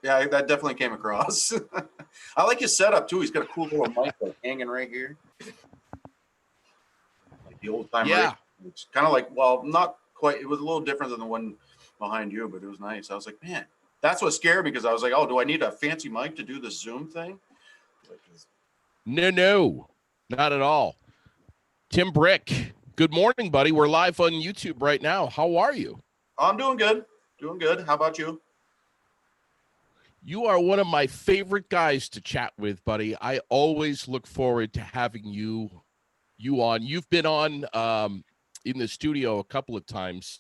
Yeah, that definitely came across. I like his setup too. He's got a cool little mic like hanging right here, like the old time radio. Yeah. It's kind of like, well, not quite. It was a little different than the one behind you, but it was nice. I was like, man, that's what scared me because I was like, oh, do I need a fancy mic to do the Zoom thing? No, not at all. Tim Brick, good morning, buddy. We're live on YouTube right now. How are you? Oh, I'm doing good. Doing good. How about you? You are one of my favorite guys to chat with, buddy. I always look forward to having you on. You've been on in the studio a couple of times,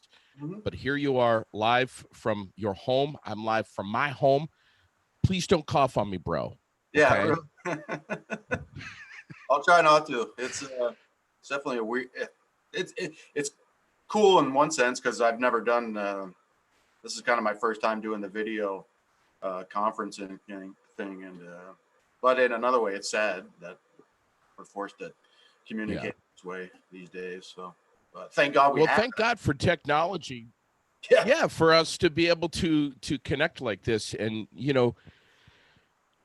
but here you are live from your home. I'm live from my home. Please don't cough on me, bro. Yeah. Okay? I'll try not to. It's definitely a weird. It's cool in one sense because I've never done. This is kind of my first time doing the video conferencing thing, and but in another way, it's sad that we're forced to communicate this way these days. So, but thank God thank God for technology. Yeah. Yeah, for us to be able to connect like this, and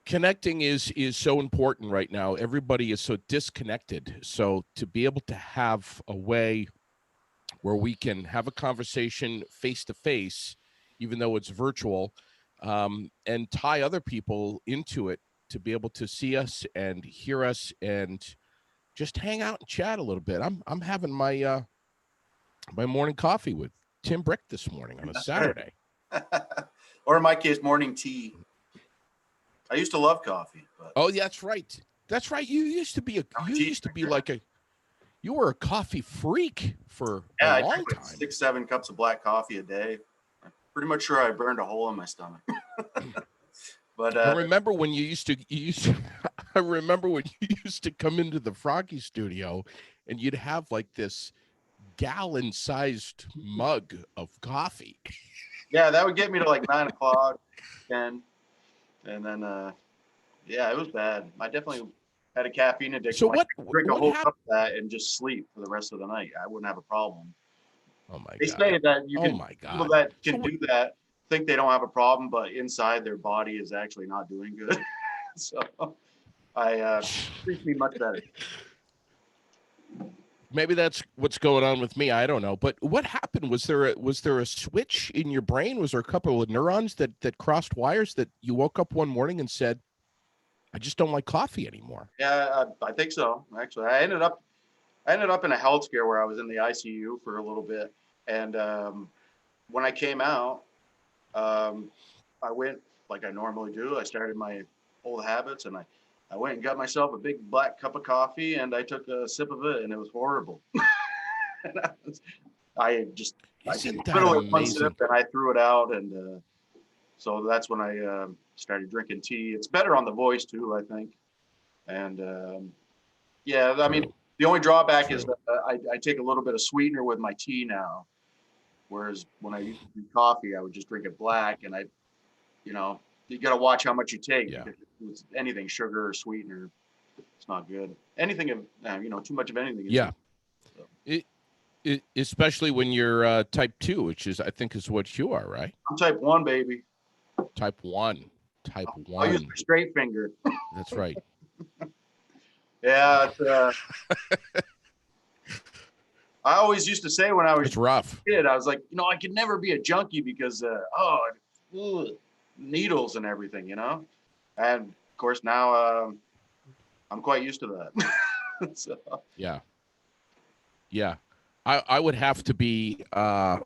connecting is so important right now. Everybody is so disconnected. So to be able to have a way where we can have a conversation face to face, even though it's virtual, and tie other people into it to be able to see us and hear us and just hang out and chat a little bit. I'm having my my morning coffee with Tim Brick this morning on a Saturday. Or in my case, morning tea. I used to love coffee. But... Oh, that's right. That's right. You used to be you were a coffee freak for a long time. 6-7 cups of black coffee a day. I'm pretty much sure I burned a hole in my stomach. But I remember when you used to I remember when you used to come into the Froggy studio and you'd have like this gallon-sized mug of coffee. Yeah, that would get me to like 9 o'clock, 10. And then, yeah, it was bad. I definitely had a caffeine addiction. So drink a whole cup of that and just sleep for the rest of the night. I wouldn't have a problem. Oh my God. They say that you can, oh my God. people that can do that think they don't have a problem, but inside their body is actually not doing good. So I treats me much better. Maybe that's what's going on with me. I don't know. But what happened? Was there a switch in your brain? Was there a couple of neurons that crossed wires that you woke up one morning and said, I just don't like coffee anymore? Yeah, I think so. Actually, I ended up in a health scare where I was in the ICU for a little bit. And when I came out, I went like I normally do. I started my old habits and I went and got myself a big black cup of coffee and I took a sip of it and it was horrible. I literally one sip and I threw it out. And so that's when I started drinking tea. It's better on the voice too, I think. And yeah, I mean, the only drawback is that I take a little bit of sweetener with my tea now. Whereas when I used to drink coffee, I would just drink it black. And you got to watch how much you take. Yeah. Because anything, sugar or sweetener, it's not good. Anything of, too much of anything. Yeah. So. Especially when you're type 2, which I think is what you are, right? I'm type 1, baby. Type 1. I use my straight finger. That's right. Yeah. I always used to say when I was a kid, I was like, I could never be a junkie because, needles and everything, And of course now I'm quite used to that. So. Yeah. Yeah. I would have to be, God,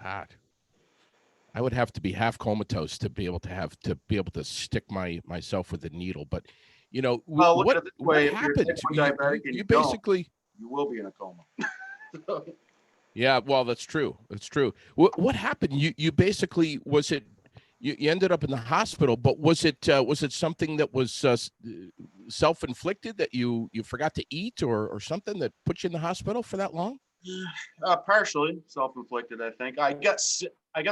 I would have to be half comatose to be able to stick myself with a needle. But, well, what happened? You basically, you will be in a coma. Yeah, well, that's true. That's true. What happened? You basically, was it, you ended up in the hospital, but was it something that was self-inflicted, that you forgot to eat or something that put you in the hospital for that long? Partially self-inflicted, I think. I got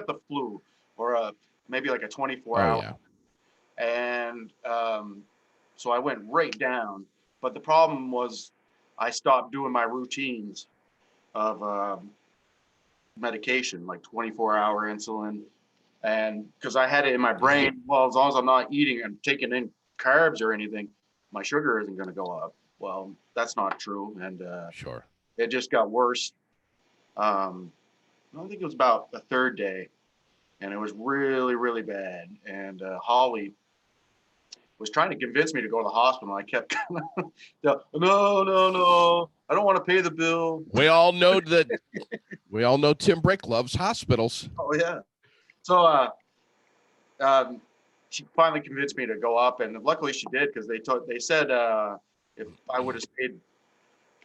the flu, or maybe like a 24-hour. Yeah. And so I went right down. But the problem was I stopped doing my routines of medication, like 24-hour insulin. And because I had it in my brain, well, as long as I'm not eating and taking in carbs or anything, my sugar isn't going to go up. Well, that's not true. And Sure. it just got worse. I think it was about the third day, and it was really, really bad. And Holly was trying to convince me to go to the hospital. I kept, no, no, no, I don't want to pay the bill. We all know Tim Brick loves hospitals. Oh yeah. So she finally convinced me to go up, and luckily she did, because they said if I would have stayed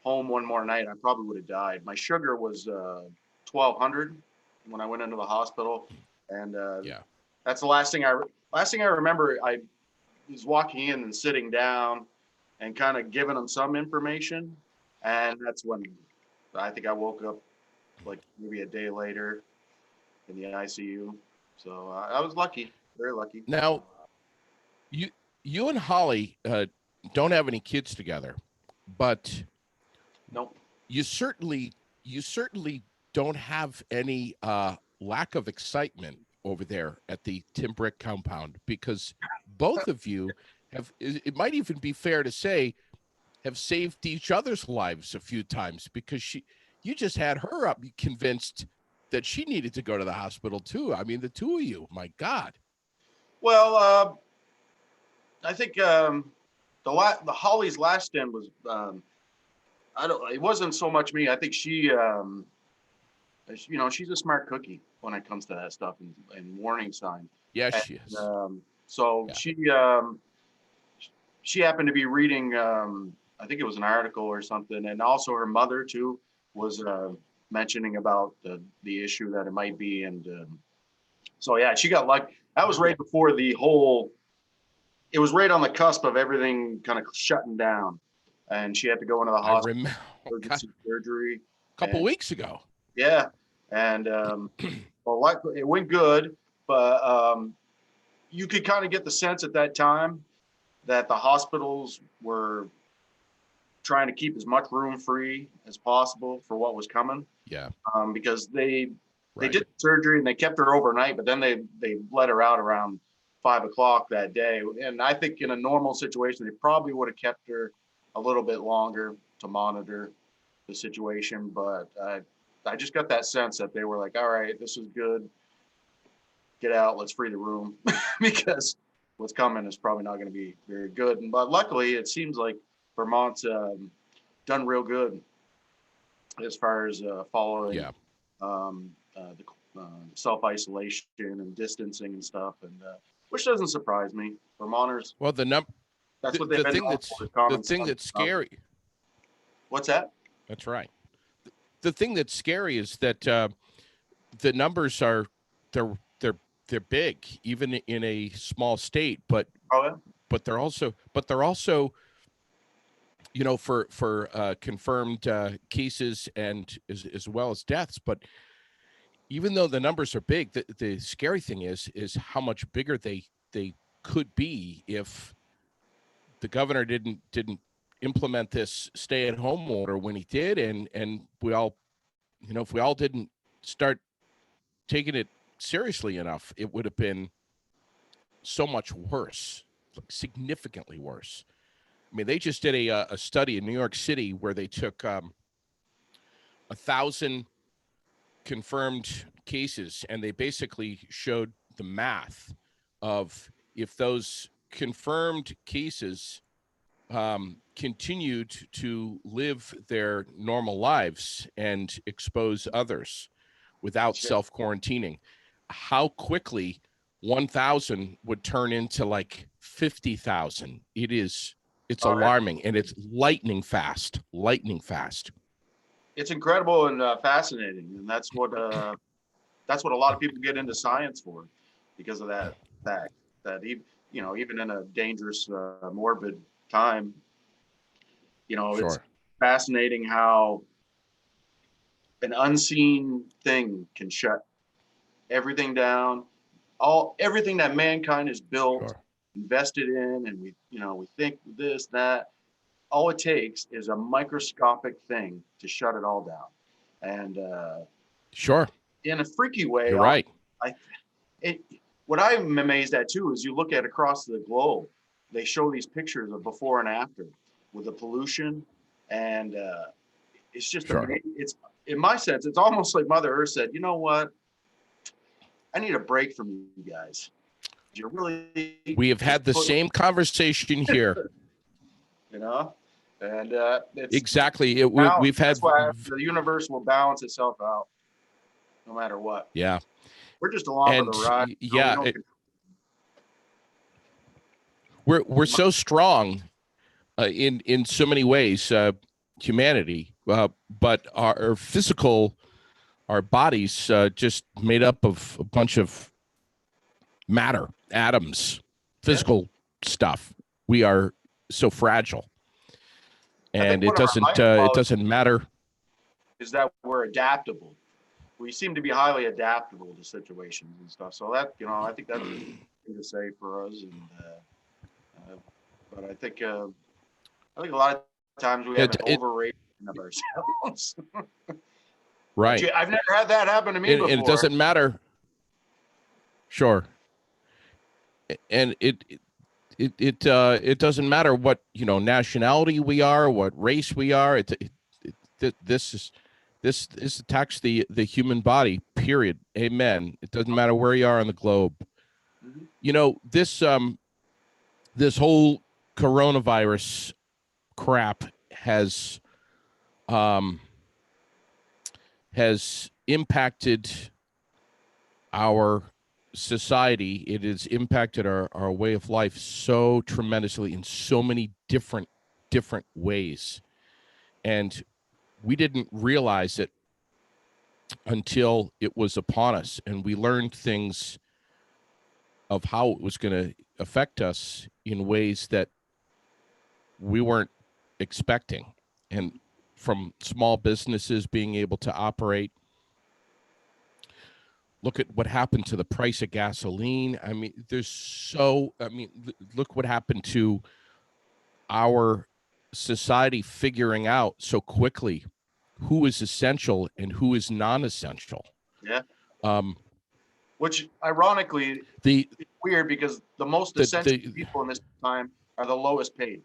home one more night, I probably would have died. My sugar was 1200 when I went into the hospital, and that's the last thing I remember. I was walking in and sitting down and kind of giving them some information, and that's when I think I woke up like maybe a day later in the ICU. So I was lucky, very lucky. Now, you and Holly don't have any kids together, but Nope. you certainly don't have any lack of excitement over there at the Tim Brick compound, because both of you have, it might even be fair to say, have saved each other's lives a few times, because you just had her up convinced that she needed to go to the hospital too. I mean, the two of you, my God. Well, I think the Holly's last stint was it wasn't so much me. I think she she's a smart cookie when it comes to that stuff and warning signs. Yes, she is. So yeah. She happened to be reading I think it was an article or something, and also her mother too was mentioning about the issue that it might be, and so yeah, she got lucky. That was right before it was right on the cusp of everything kind of shutting down, and she had to go into the hospital, emergency surgery a couple weeks ago. Yeah, and well, it went good, but you could kind of get the sense at that time that the hospitals were trying to keep as much room free as possible for what was coming. Yeah. Because they did surgery and they kept her overnight, but then they let her out around 5 o'clock that day. And I think in a normal situation, they probably would have kept her a little bit longer to monitor the situation. But I just got that sense that they were like, all right, this is good. Get out, let's free the room, because what's coming is probably not going to be very good. But luckily, it seems like Vermont's done real good as far as following the self-isolation and distancing and stuff, and which doesn't surprise me. Vermonters. Well, that's what they've been. The thing that's scary. What's that? That's right. The thing that's scary is that the numbers are they're big, even in a small state, but they're also for confirmed cases and as well as deaths. But even though the numbers are big, the scary thing is how much bigger they could be if the governor didn't implement this stay-at-home order when he did, and we all, if we all didn't start taking it seriously enough, it would have been so much worse, significantly worse. I mean, they just did a study in New York City where they took 1,000 confirmed cases, and they basically showed the math of if those confirmed cases continued to live their normal lives and expose others without self-quarantining, how quickly 1,000 would turn into like 50,000. It's alarming, and it's lightning fast. It's incredible and fascinating, and that's what a lot of people get into science for, because of that fact that even in a dangerous, morbid time, it's fascinating how an unseen thing can shut everything down, everything that mankind has built, invested in, and we think this, that. All it takes is a microscopic thing to shut it all down. And in a freaky way, you're right. what I'm amazed at too is you look at across the globe, they show these pictures of before and after with the pollution, and it's just Sure. amazing. It's in my sense, it's almost like Mother Earth said, you know what? I need a break from you guys. You really We have had the same conversation here. you know, and it's Exactly. We've had. That's why the universe will balance itself out, no matter what. Yeah. We're just along And for the ride. yeah, We don't we're so strong in so many ways, humanity, but our physical, our bodies just made up of a bunch of matter, atoms, physical stuff. We are so fragile, and it doesn't matter. Is that we're adaptable. We seem to be highly adaptable to situations and stuff. So that, I think that's a thing to say for us. And but I think a lot of times we have an overrating of ourselves. Right. I've never had that happen to me before. And it doesn't matter. Sure. And it doesn't matter what nationality we are, what race we are. This attacks the human body. Period. Amen. It doesn't matter where you are on the globe. Mm-hmm. This whole coronavirus crap has impacted our society. It has impacted our way of life so tremendously in so many different ways, and we didn't realize it until it was upon us, and we learned things of how it was going to affect us in ways that we weren't expecting. And from small businesses being able to operate, look at what happened to the price of gasoline. I mean, look what happened to our society figuring out so quickly who is essential and who is non-essential. Yeah. Which ironically, it's weird because the most essential people in this time are the lowest paid.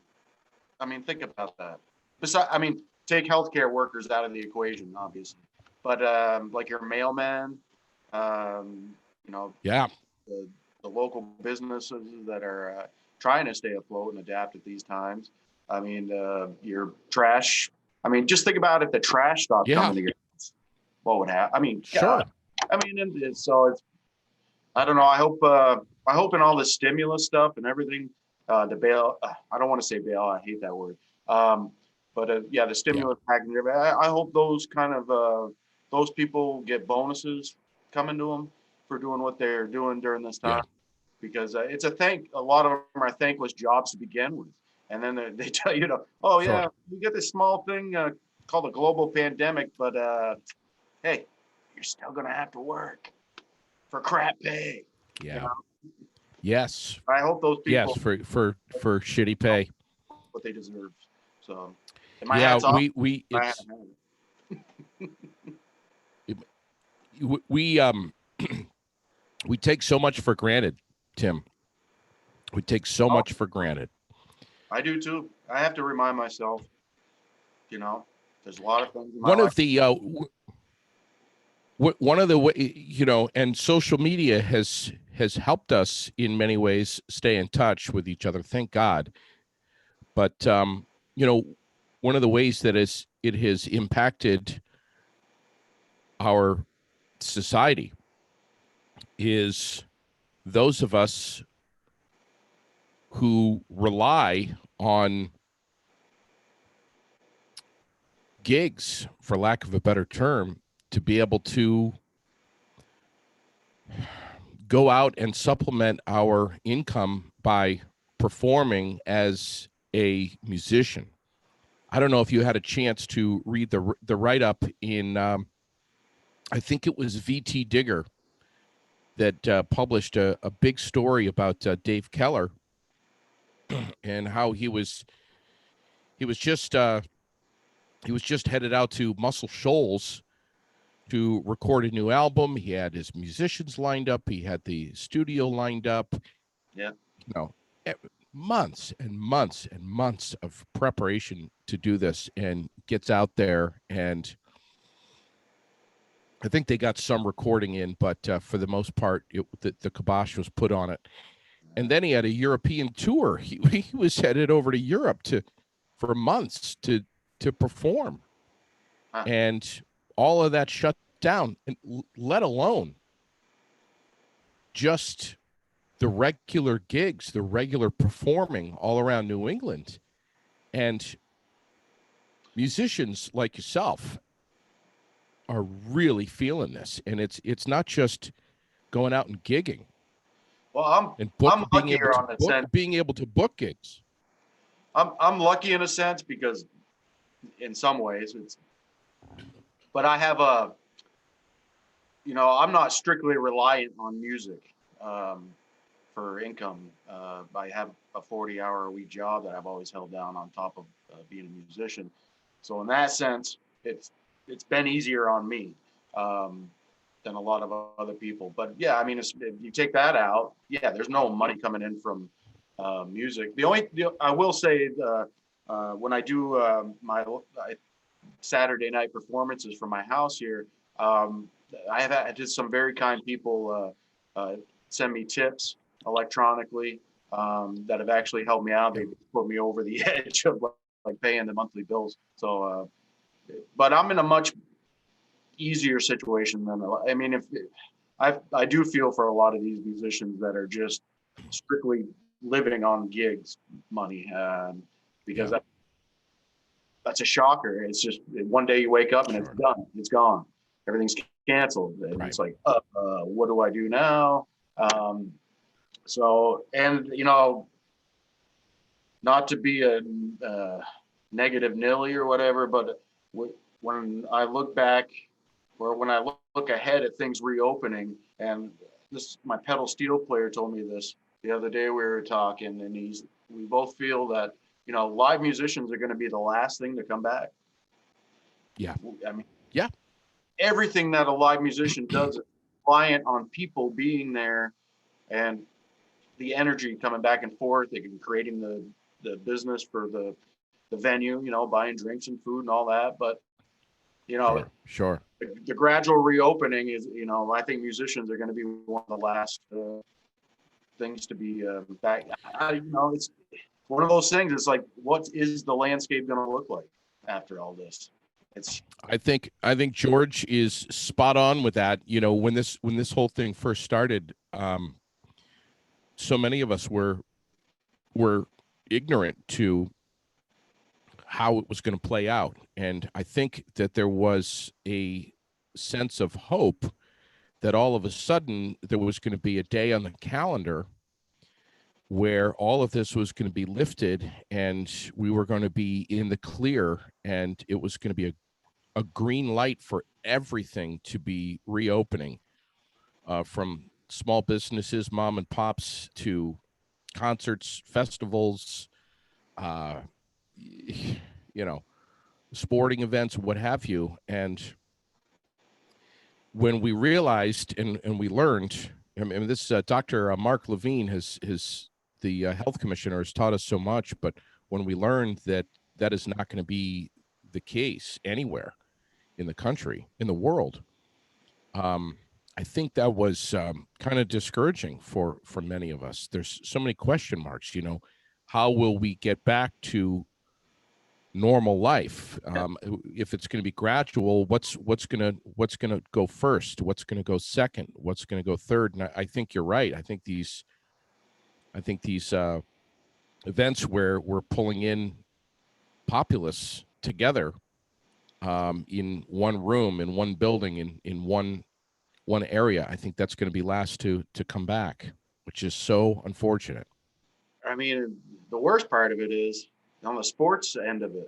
I mean, think about that. Take healthcare workers out of the equation, obviously, but like your mailman, yeah, the local businesses that are trying to stay afloat and adapt at these times. I mean, your trash. I mean, just think about if the trash stopped coming to your house, what would happen? I mean, sure. God. I mean, so it's. I don't know. I hope in all the stimulus stuff and everything, the bail. I don't want to say bail. I hate that word. But the stimulus package. I hope those kind of those people get bonuses coming to them for doing what they're doing during this time, because it's a lot of them are thankless jobs to begin with, and then they tell you we get this small thing called a global pandemic, but hey, you're still gonna have to work for crap pay. Yeah. Yes. I hope those people. Yes, for shitty pay. What they deserve. So. We take so much for granted, Tim. We take so much for granted. I do too. I have to remind myself. There's a lot of things. One of the and social media has helped us in many ways stay in touch with each other. Thank God. But one of the ways that it has impacted our society is those of us who rely on gigs, for lack of a better term, to be able to go out and supplement our income by performing as a musician. I don't know if you had a chance to read the write-up in, I think it was VT Digger that published a big story about Dave Keller and how he was just headed out to Muscle Shoals to record a new album. He had his musicians lined up. He had the studio lined up. Yeah. You know, months and months and months of preparation to do this, and gets out there, and I think they got some recording in, but for the most part, the kibosh was put on it. And then he had a European tour. He was headed over to Europe for months to perform, and all of that shut down. And let alone just the regular gigs, the regular performing all around New England, and musicians like yourself are really feeling this. And it's not just going out and gigging. Well, And I'm luckier on the sense. being able to book gigs. I'm lucky in a sense because in some ways but I have I'm not strictly reliant on music for income. I have a 40-hour-a-week job that I've always held down on top of being a musician. So in that sense, it's been easier on me than a lot of other people. But yeah, I mean, if you take that out, yeah, there's no money coming in from music. I will say when I do my Saturday night performances from my house here, I have had some very kind people send me tips electronically that have actually helped me out. They put me over the edge of like paying the monthly bills. So, but I'm in a much easier situation than I mean, if I do feel for a lot of these musicians that are just strictly living on gigs money because that's a shocker. It's just one day you wake up and it's done. It's gone. Everything's canceled. And it's like, what do I do now? So, and not to be a negative Nelly or whatever, but when I look back or when I look ahead at things reopening, and my pedal steel player told me this the other day, we were talking, and we both feel that, live musicians are going to be the last thing to come back. Yeah. I mean, yeah, everything that a live musician does is reliant on people being there and the energy coming back and forth. They can creating the business for the venue, buying drinks and food and all that. But, sure. The gradual reopening is, I think musicians are going to be one of the last things to be back. It's one of those things. It's like, what is the landscape going to look like after all this? I think George is spot on with that. When this whole thing first started, so many of us were ignorant to how it was going to play out, and I think that there was a sense of hope that all of a sudden there was going to be a day on the calendar where all of this was going to be lifted and we were going to be in the clear, and it was going to be a green light for everything to be reopening, from small businesses, mom and pops, to concerts, festivals, sporting events, what have you. And when we realized and we learned, I mean, this Dr. Mark Levine the health commissioner, has taught us so much, but when we learned that that is not going to be the case anywhere in the country, in the world, I think that was kind of discouraging for many of us. There's so many question marks. How will we get back to normal life? If it's going to be gradual, what's going to go first? What's going to go second? What's going to go third? And I think you're right. I think these events where we're pulling in populace together in one room, in one building, in one area, I think that's going to be last to come back, which is so unfortunate. I mean, the worst part of it is on the sports end of it.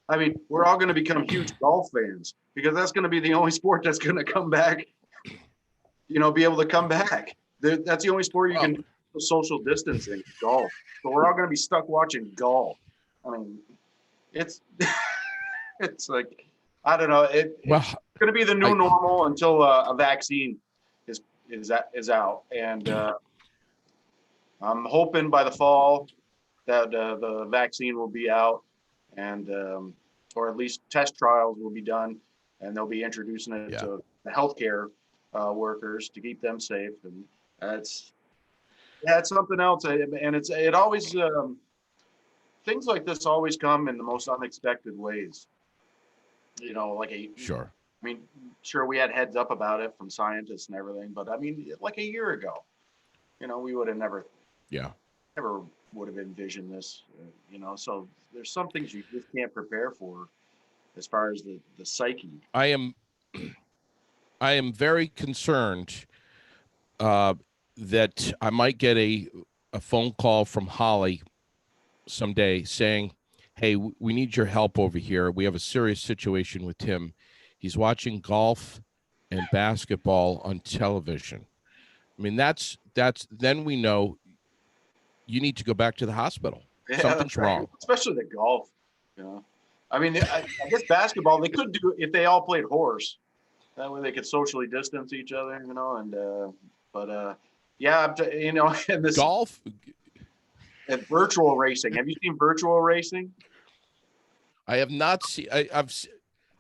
I mean, we're all going to become huge golf fans because that's going to be the only sport that's going to come back, be able to come back. That's the only sport you can social distancing, golf. So we're all going to be stuck watching golf. I mean, it's like, I don't know. going to be the new normal until a vaccine is out, and I'm hoping by the fall that the vaccine will be out, and or at least test trials will be done, and they'll be introducing it to the healthcare workers to keep them safe, and it's something else, and it always things like this always come in the most unexpected ways. Sure. I mean, sure, we had heads up about it from scientists and everything, but I mean, like a year ago, we would have never would have envisioned this, so there's some things you just can't prepare for as far as the psyche. I am very concerned that I might get a phone call from Holly someday saying, hey, we need your help over here. We have a serious situation with Tim. He's watching golf and basketball on television. I mean, that's then we know you need to go back to the hospital. Yeah, something's wrong. Especially the golf. I mean, I guess basketball, they could do if they all played horse. That way they could socially distance each other, and and this golf and virtual racing. Have you seen virtual racing? I have not seen.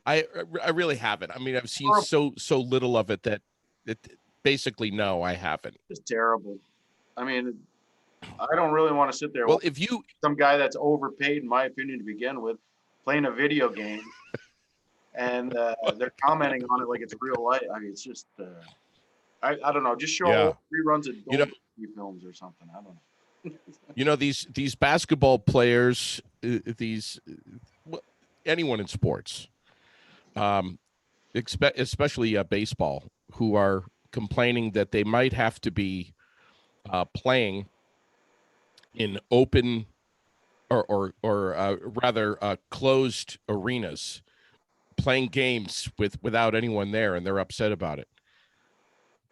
I really haven't. I mean, I've seen so little of it that basically no, I haven't. It's terrible. I mean, I don't really want to sit there. Well, if you some guy that's overpaid, in my opinion, to begin with, playing a video game, and they're commenting on it like it's real life. I mean, it's just I don't know. Just show reruns of films or something. I don't know. These basketball players, anyone in sports, especially baseball, who are complaining that they might have to be playing in open or rather closed arenas, playing games without anyone there, and they're upset about it.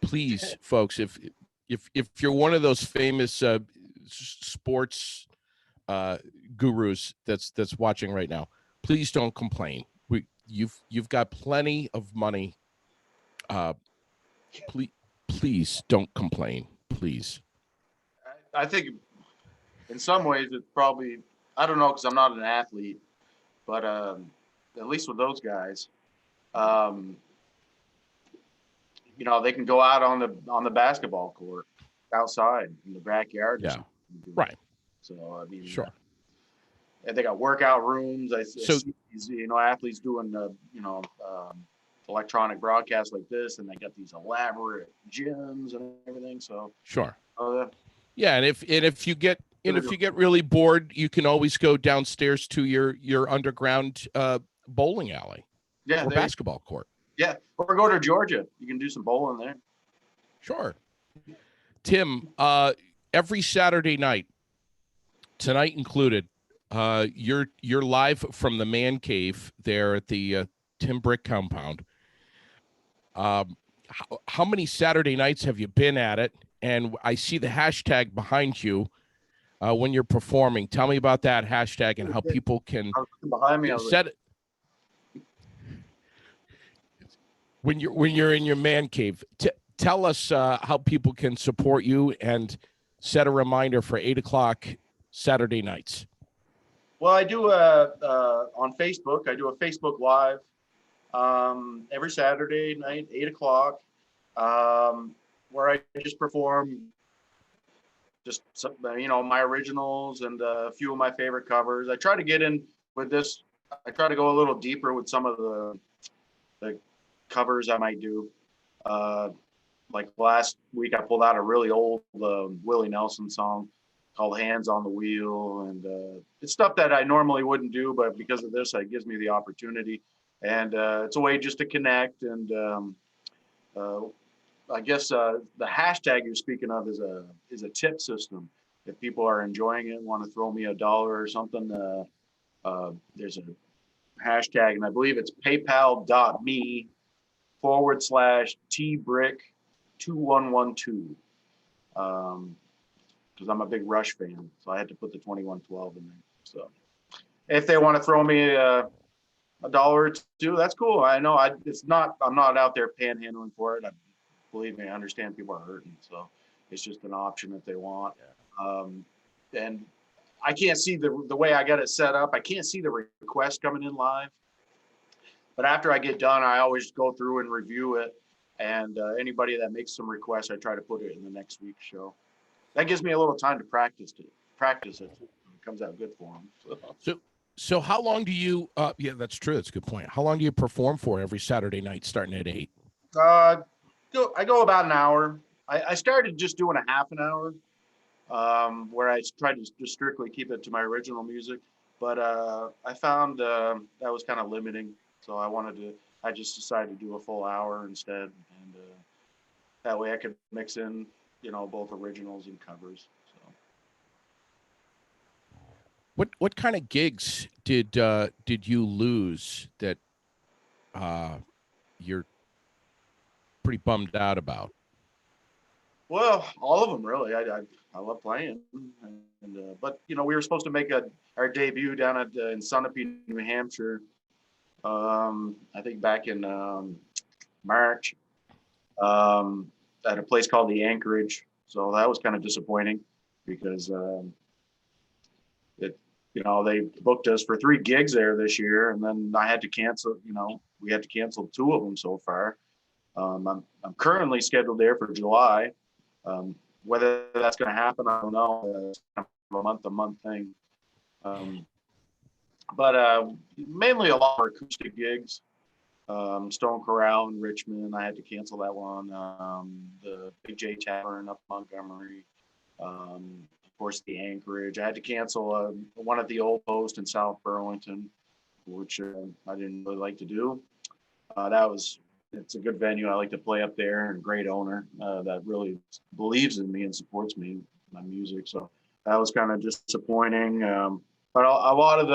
Please, folks, if you're one of those famous sports gurus that's watching right now, please don't complain. You've got plenty of money. Please don't complain. Please. I think in some ways it's probably, I don't know, because I'm not an athlete, but at least with those guys, they can go out on the basketball court outside in the backyard. Yeah. Right. So I mean, sure. And they got workout rooms. I see these, athletes doing electronic broadcasts like this, and they got these elaborate gyms and everything. So sure. Yeah, and if you get really bored, you can always go downstairs to your underground bowling alley. Yeah, or basketball court. Yeah, or go to Georgia. You can do some bowling there. Sure. Tim, every Saturday night, tonight included, you're live from the man cave there at the Tim Brick compound. How many Saturday nights have you been at it? And I see the hashtag behind you when you're performing. Tell me about that hashtag and how people can behind me set it. When you're in your man cave, tell us how people can support you and set a reminder for 8:00 Saturday nights. Well, I do on Facebook. I do a Facebook Live every Saturday night, 8:00, where I just perform just some, my originals and a few of my favorite covers. I try to get in with this. I try to go a little deeper with some of the covers I might do. Like last week, I pulled out a really old Willie Nelson song called Hands on the Wheel. And it's stuff that I normally wouldn't do, but because of this, it gives me the opportunity. And it's a way just to connect. And I guess the hashtag you're speaking of is a tip system. If people are enjoying it and want to throw me $1 or something, there's a hashtag, and I believe it's paypal.me/tbrick2112. Because I'm a big Rush fan, so I had to put the 2112 in there. So if they want to throw me a dollar or two, that's cool. I know I'm not out there panhandling for it. Believe me, I understand people are hurting. So it's just an option if they want. And I can't see the way I got it set up. I can't see the request coming in live. But after I get done, I always go through and review it. And anybody that makes some requests, I try to put it in the next week's show. That gives me a little time to practice it. It comes out good for them. So how long do you? Yeah, that's true. That's a good point. How long do you perform for every Saturday night, starting at 8? I go about an hour. I started just doing a half an hour, where I tried to just strictly keep it to my original music. But I found that was kind of limiting, so I just decided to do a full hour instead, and that way I could mix in, both originals and covers. So. What kind of gigs did you lose that you're pretty bummed out about? Well, all of them really. I love playing, and but we were supposed to make our debut down in Sunapee, New Hampshire. I think back in March, at a place called the Anchorage. So that was kind of disappointing because they booked us for 3 gigs there this year, and then I had to cancel. We had to cancel 2 of them so far. I'm currently scheduled there for July. Whether that's going to happen, I don't know. It's kind of a month-to-month thing. But mainly a lot of acoustic gigs. Stone Corral in Richmond, I had to cancel that one. The Big J Tavern up Montgomery. Of course, the Anchorage. I had to cancel one at the Old Post in South Burlington, which I didn't really like to do. It's a good venue. I like to play up there, and a great owner that really believes in me and supports me, my music. So that was kind of disappointing. But a lot of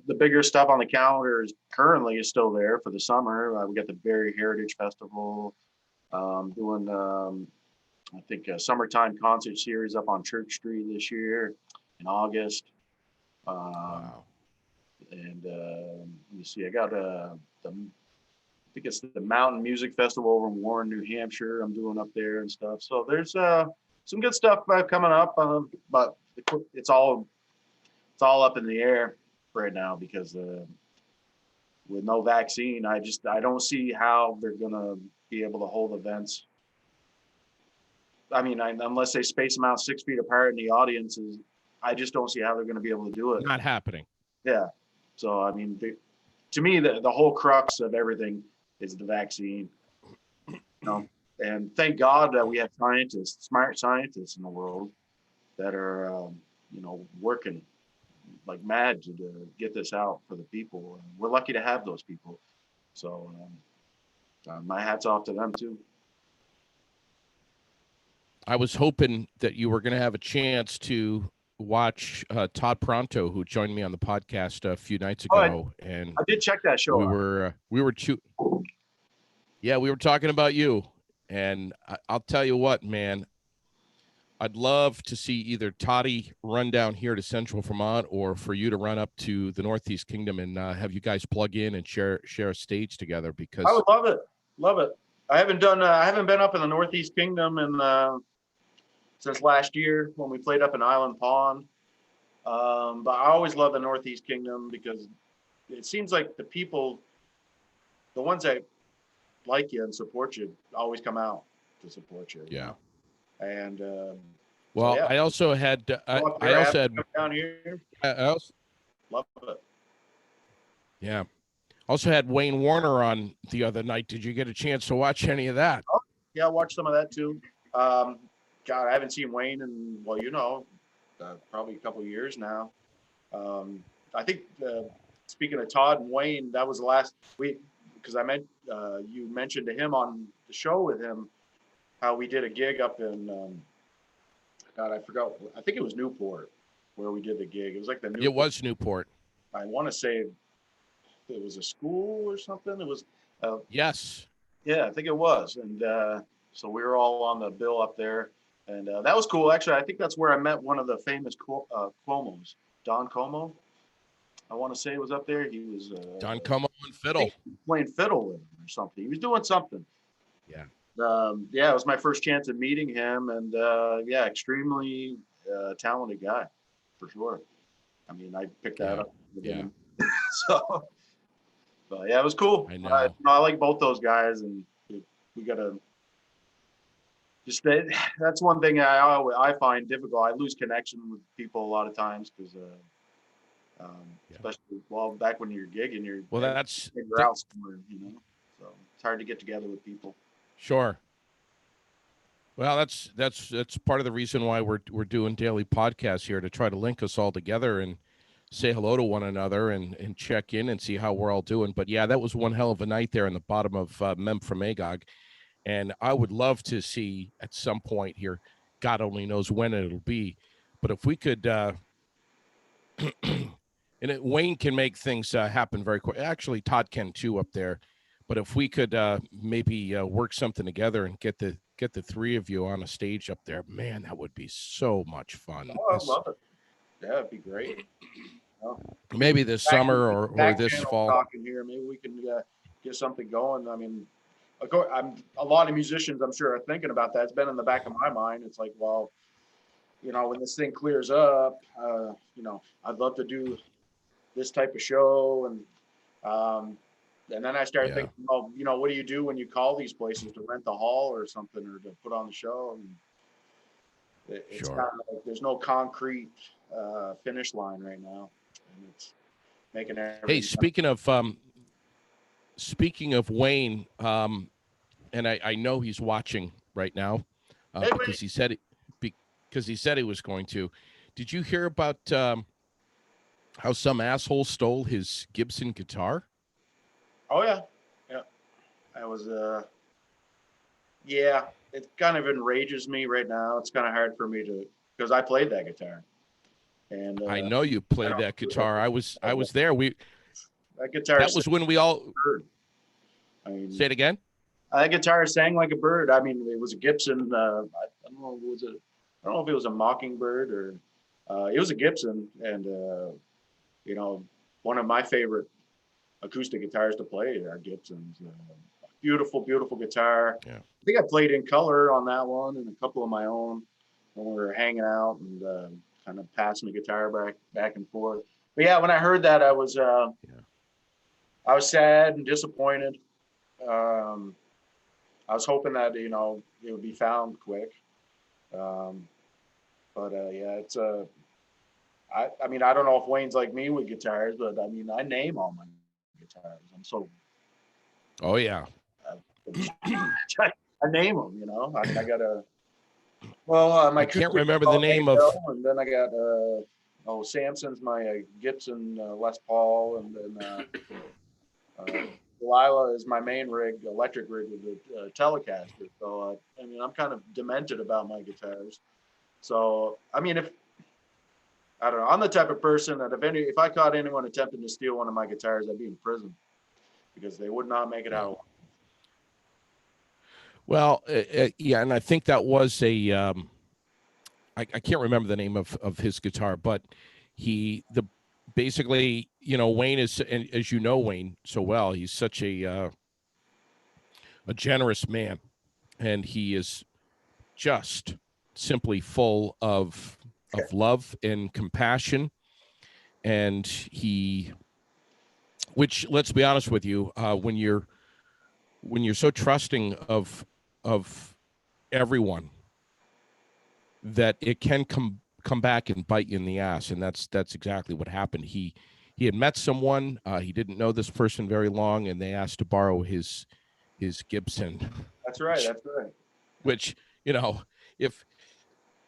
the bigger stuff on the calendar currently is still there for the summer. We got the Barrie Heritage Festival, doing I think a summertime concert series up on Church Street this year in August. Wow. And let me see, I got I think it's the Mountain Music Festival over in Warren, New Hampshire. I'm doing up there and stuff. So there's some good stuff coming up, but it's all up in the air right now because with no vaccine, I don't see how they're gonna be able to hold events. I mean, unless they space them out 6 feet apart in the audiences, I just don't see how they're gonna be able to do it. Not happening. Yeah. So I mean, to me, the whole crux of everything is the vaccine. And thank God that we have smart scientists in the world that are, working like mad to get this out for the people. And we're lucky to have those people. So my hat's off to them too. I was hoping that you were going to have a chance to watch Todd Pronto, who joined me on the podcast a few nights ago, and I did check that show. We were talking about you, and I'll tell you what, man, I'd love to see either Toddy run down here to Central Vermont, or for you to run up to the Northeast Kingdom and have you guys plug in and share a stage together. Because I would love it. I haven't been up in the Northeast Kingdom since last year when we played up in Island Pond. But I always love the Northeast Kingdom because it seems like the people, the ones that like you and support you, always come out to support you. Yeah. And well, so, yeah. I also had down here. Love it. Yeah. Also had Wayne Warner on the other night. Did you get a chance to watch any of that? Oh, yeah, I watched some of that too. God, I haven't seen Wayne in, probably a couple of years now. I think speaking of Todd and Wayne, that was the last week because you mentioned to him on the show with him how we did a gig up in God, I forgot. I think it was Newport where we did the gig. It was like It was Newport. I want to say it was a school or something. It was. Yes. Yeah, I think it was, and so we were all on the bill up there, and that was cool. Actually, I think that's where I met one of the famous Cuomos, Don Cuomo. I want to say was up there. He was Don Como and I fiddle. think he was playing fiddle with him or something. He was doing something. Yeah. Yeah, it was my first chance of meeting him, and yeah, extremely talented guy, for sure. I mean, I picked that Yeah. up with Yeah. him. So, but yeah, it was cool. I know. I like both those guys, and we gotta just that's one thing I find difficult. I lose connection with people a lot of times because, especially back when you're gigging, you're Well, that's you're out somewhere, So it's hard to get together with people. sure. Well, that's part of the reason why we're doing daily podcasts here, to try to link us all together and say hello to one another and check in and see how we're all doing. But yeah, that was one hell of a night there in the bottom of Mem from Magog. And I would love to see at some point here, God only knows when it'll be, but if we could, Wayne can make things happen very quick. Actually, Todd can too up there. But if we could maybe work something together and get the three of you on a stage up there, man, that would be so much fun. Oh, I love it. Yeah, it'd be great. Maybe this summer or this fall. Talking here, maybe we can get something going. I mean, a lot of musicians, I'm sure, are thinking about that. It's been in the back of my mind. It's like, well, when this thing clears up, I'd love to do this type of show, and then I started thinking, well, what do you do when you call these places to rent the hall or something, or to put on the show? And it's kind of like there's no concrete finish line right now, and it's making everything. Hey, speaking of Wayne, and I know he's watching right now because he said he was going to. Did you hear about how some asshole stole his Gibson guitar? Oh yeah. I was yeah. It kind of enrages me right now. It's kind of hard for me because I played that guitar. And I know you played that guitar. I was there. That was when we all I mean, say it again. That guitar sang like a bird. I mean, it was a Gibson. I don't know. I don't know if it was a Mockingbird or it was a Gibson, and one of my favorite acoustic guitars to play are Gibsons. Beautiful, beautiful guitar. Yeah. I think I played in color on that one and a couple of my own when we were hanging out and kind of passing the guitar back and forth. But yeah, when I heard that, I was sad and disappointed. I was hoping that it would be found quick. But yeah, it's I mean, I don't know if Wayne's like me with guitars, but I mean, I name all my guitars. I'm so. Oh yeah. I name them. I got a. Well, my. I can't remember the name of. And then I got Samson's my Gibson Les Paul, and then Delilah is my main rig, electric rig with the Telecaster. So I mean, I'm kind of demented about my guitars. So I mean, I don't know, I'm the type of person that if I caught anyone attempting to steal one of my guitars, I'd be in prison because they would not make it out. Well, yeah, and I think that was a. I can't remember the name of his guitar, but basically, Wayne is, and as you know Wayne so well, he's such a generous man, and he is just simply full of love and compassion, and which, let's be honest with you, when you're so trusting of everyone, that it can come back and bite you in the ass, and that's exactly what happened. He had met someone, he didn't know this person very long, and they asked to borrow his Gibson. That's right. Which, if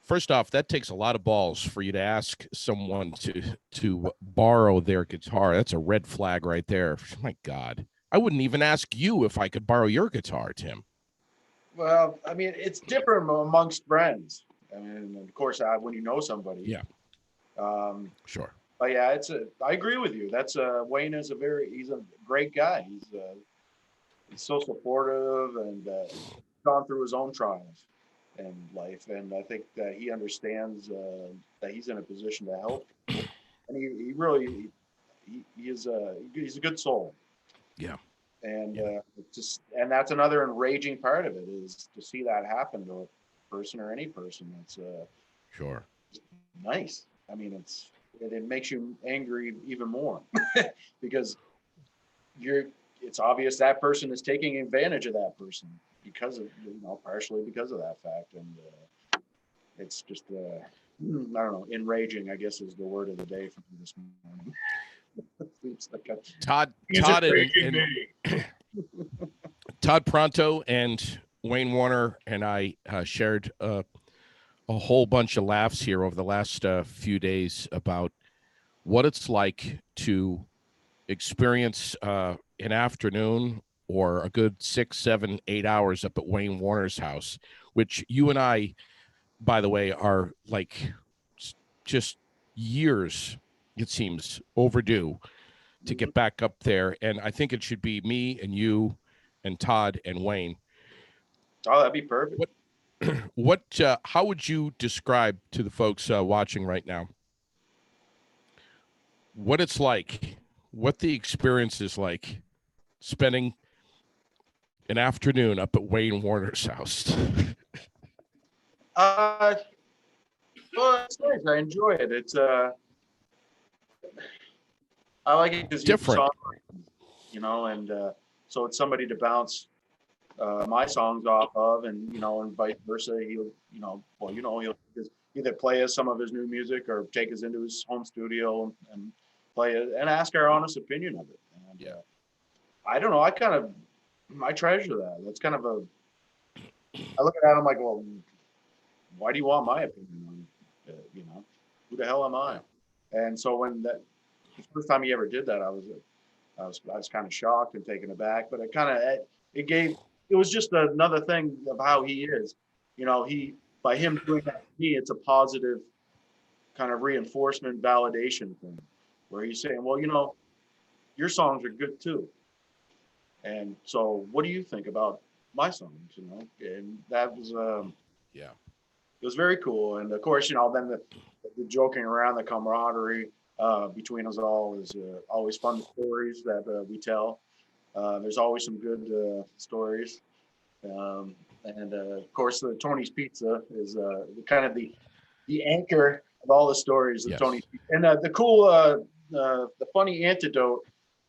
first off, that takes a lot of balls for you to ask someone to borrow their guitar. That's a red flag right there. My God, I wouldn't even ask you if I could borrow your guitar, Tim. Well, I mean, it's different amongst friends. I mean, of course, when you know somebody. Yeah. Sure. But yeah, I agree with you. That's Wayne is he's a great guy. He's so supportive and gone through his own trials in life, and I think that he understands that he's in a position to help. And he really he's a good soul. Yeah. And Yeah. and that's another enraging part of it, is to see that happen to a person or any person. That's Sure. nice. I mean, it makes you angry even more because it's obvious that person is taking advantage of that person because of, partially because of that fact. And it's just, I don't know, enraging, I guess, is the word of the day for me this morning. It's like Todd Todd Pronto and Wayne Warner and I shared a whole bunch of laughs here over the last few days about what it's like to experience an afternoon or a good 6, 7, 8 hours up at Wayne Warner's house, which you and I, by the way, are like just years, it seems, overdue to get back up there. And I think it should be me and you and Todd and Wayne. Oh, that'd be perfect. How would you describe to the folks watching right now what it's like, what the experience is like spending an afternoon up at Wayne Warner's house? Well, it's nice. I enjoy it. It's I like it because Different, and so it's somebody to bounce my songs off of, and and vice versa. He'll he'll just either play us some of his new music or take us into his home studio and play it and ask our honest opinion of it. And I don't know. I treasure that. That's kind of I look at that. I'm like, well, why do you want my opinion on who the hell am I? And so when the first time he ever did that, I was kind of shocked and taken aback, but it was just another thing of how he is. By him doing that to me, it's a positive kind of reinforcement validation thing where he's saying, well, your songs are good too. And so what do you think about my songs? And that was, it was very cool. And of course, then the joking around, the camaraderie between us all is always fun stories that we tell. There's always some good stories. And of course, the Tony's Pizza is kind of the anchor of all the stories of Tony's Pizza. And the cool, the funny anecdote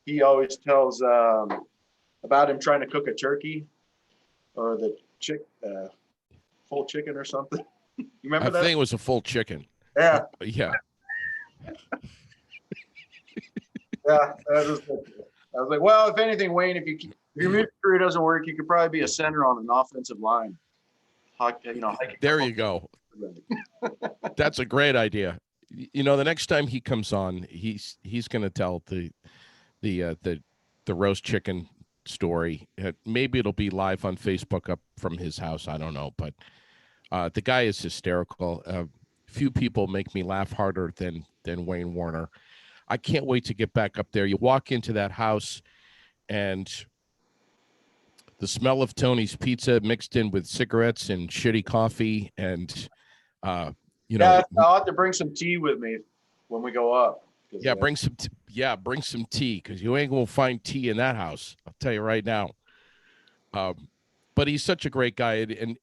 he always tells about him trying to cook a turkey or the full chicken or something. You remember that? I think it was a full chicken. Yeah. Yeah. Yeah. I was like, well, if anything, Wayne, if your music career doesn't work, you could probably be a center on an offensive line. There you go. That's a great idea. The next time he comes on, he's going to tell the roast chicken story. Maybe it'll be live on Facebook up from his house. I don't know, but the guy is hysterical. Few people make me laugh harder than Wayne Warner. I can't wait to get back up there. You walk into that house and the smell of Tony's Pizza mixed in with cigarettes and shitty coffee and I'll have to bring some tea with me when we go up. Yeah, bring some tea, because you ain't gonna find tea in that house. I'll tell you right now. But he's such a great guy, and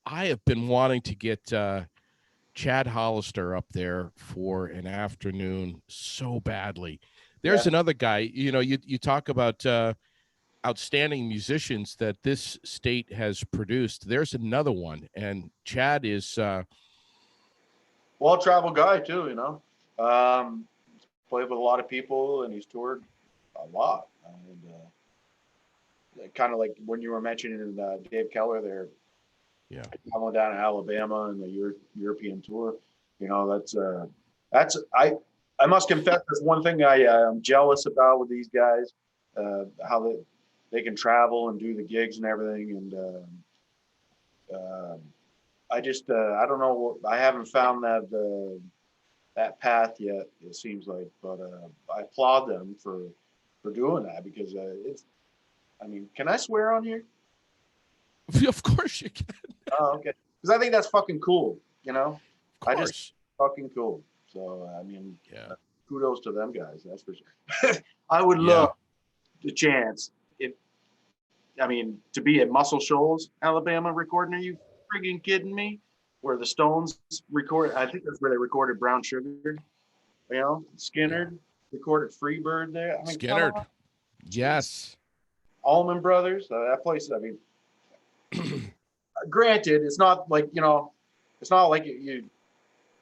I have been wanting to get Chad Hollister up there for an afternoon so badly. There's another guy. You talk about outstanding musicians that this state has produced. There's another one, and Chad is well-traveled guy too. Played with a lot of people, and he's toured a lot. And kind of like when you were mentioning Dave Keller there, coming down to Alabama and the European tour. That's I must confess, that's one thing I'm jealous about with these guys, how they can travel and do the gigs and everything. And I just I don't know, I haven't found that path yet, it seems like, but I applaud them for doing that, because can I swear on here? Of course you can. Oh, okay. Because I think that's fucking cool, Of course. I just fucking cool. So kudos to them guys. That's for sure. I would Yeah. love the chance, if I mean, to be at Muscle Shoals, Alabama, recording. Are you friggin' kidding me? Where the Stones record, I think that's where they recorded Brown Sugar. You know, Yeah. Skinner recorded Freebird there. I mean, come Skinnerd. on. Yes. Allman Brothers, that place. I mean, granted, it's not like, it's not like you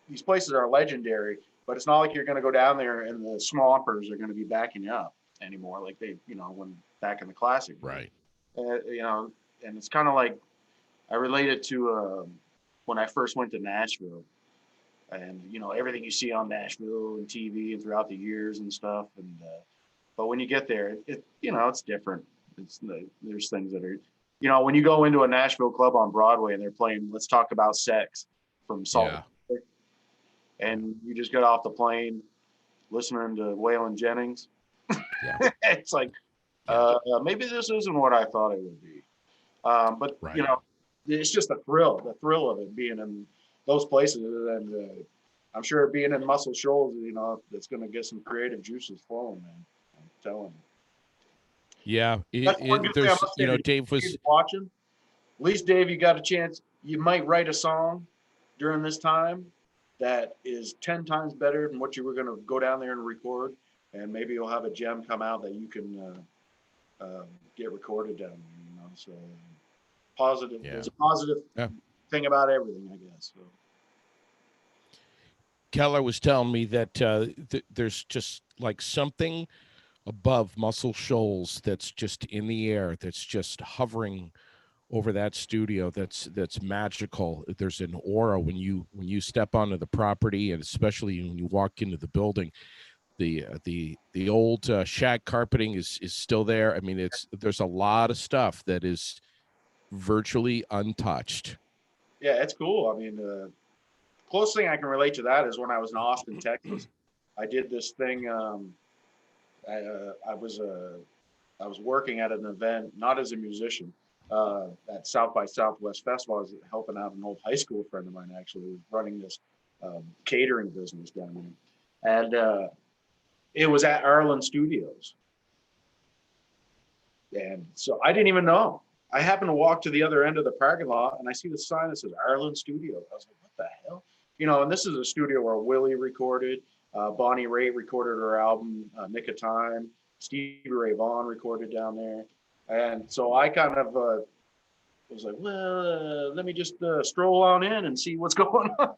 these places are legendary, but it's not like you're going to go down there and the swampers are going to be backing you up anymore, like they, when back in the classic. Right. And it's kind of like I relate it to when I first went to Nashville, and everything you see on Nashville and TV and throughout the years and stuff, and but when you get there, it's different. There's things that are, when you go into a Nashville club on Broadway and they're playing "Let's Talk About Sex" from Salt. Yeah. And you just get off the plane listening to Waylon Jennings. Yeah. It's like, maybe this isn't what I thought it would be. But, Right. it's just the thrill of it being in those places. And I'm sure being in Muscle Shoals, it's going to get some creative juices flowing, man. I'm telling you. Yeah. That's one good thing I There's, must say to Dave was, kids watching. At least, Dave, you got a chance. You might write a song during this time that is 10 times better than what you were going to go down there and record. And maybe you'll have a gem come out that you can get recorded down there, So positive. Yeah. There's a positive thing about everything, I guess. So. Keller was telling me that there's just like something above Muscle Shoals that's just in the air, that's just hovering over that studio, that's magical. There's an aura when you step onto the property, and especially when you walk into the building. The old shag carpeting is still there. I mean, there's a lot of stuff that is virtually untouched. Yeah, it's cool. I mean, the closest thing I can relate to that is when I was in Austin, Texas. I did this thing. I was working at an event, not as a musician, at South by Southwest Festival. I was helping out an old high school friend of mine, actually, who was running this catering business down there. And it was at Arlen Studios. And so I didn't even know. I happened to walk to the other end of the parking lot, and I see the sign that says Arlen Studios. I was like, what the hell? And this is a studio where Willie recorded, Bonnie Raitt recorded her album, Nick of Time, Stevie Ray Vaughan recorded down there. And so I kind of was like, well, let me just stroll on in and see what's going on.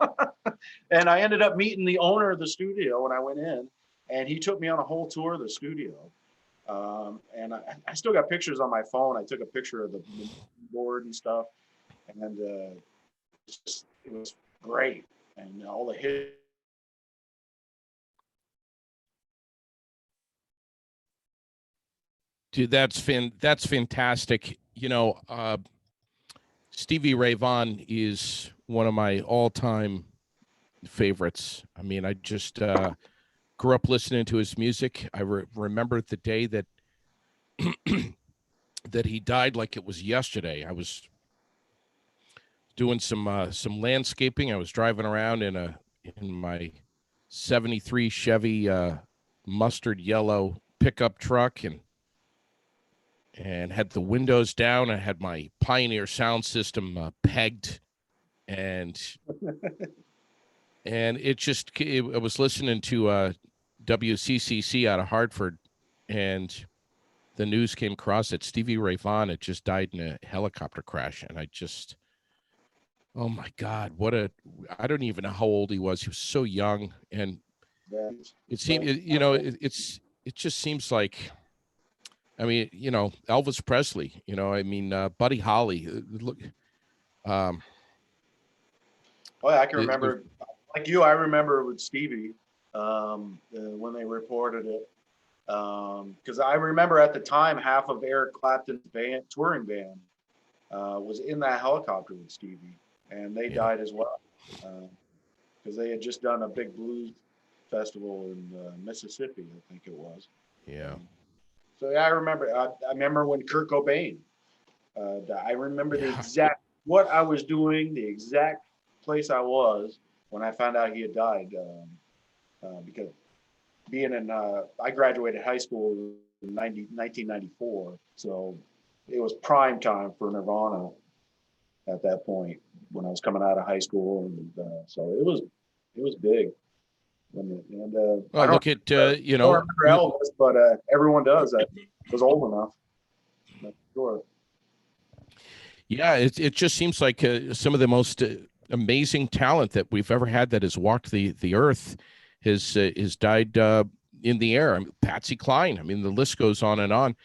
And I ended up meeting the owner of the studio when I went in, and he took me on a whole tour of the studio. And I still got pictures on my phone. I took a picture of the board and stuff, and it was great. And all the hits. Dude, that's fantastic. Stevie Ray Vaughan is one of my all-time favorites. I mean, I just grew up listening to his music. I remember the day that that he died like it was yesterday. I was doing some landscaping. I was driving around in my 73 Chevy mustard yellow pickup truck, and had the windows down. I had my Pioneer sound system pegged, and I was listening to WCCC out of Hartford, and the news came across that Stevie Ray Vaughan had just died in a helicopter crash, and oh my God, I don't even know how old he was. He was so young, and it seemed, it just seems like, I mean, Elvis Presley, Buddy Holly, look. Oh, yeah, I can remember, like you, I remember with Stevie when they reported it. Because I remember at the time, half of Eric Clapton's touring band was in that helicopter with Stevie, and they died as well. Because they had just done a big blues festival in Mississippi, I think it was. Yeah. So yeah, I remember. I remember when Kurt Cobain. I remember the exact what I was doing, the exact place I was when I found out he had died. Because being in, I graduated high school in 1994, so it was prime time for Nirvana at that point when I was coming out of high school, and so it was big. I Well, look at don't remember Elvis, but everyone does that was old enough. That's sure. Yeah, it just seems like some of the most amazing talent that we've ever had that has walked the earth has died in the air. I mean, Patsy Cline. I mean, the list goes on and on.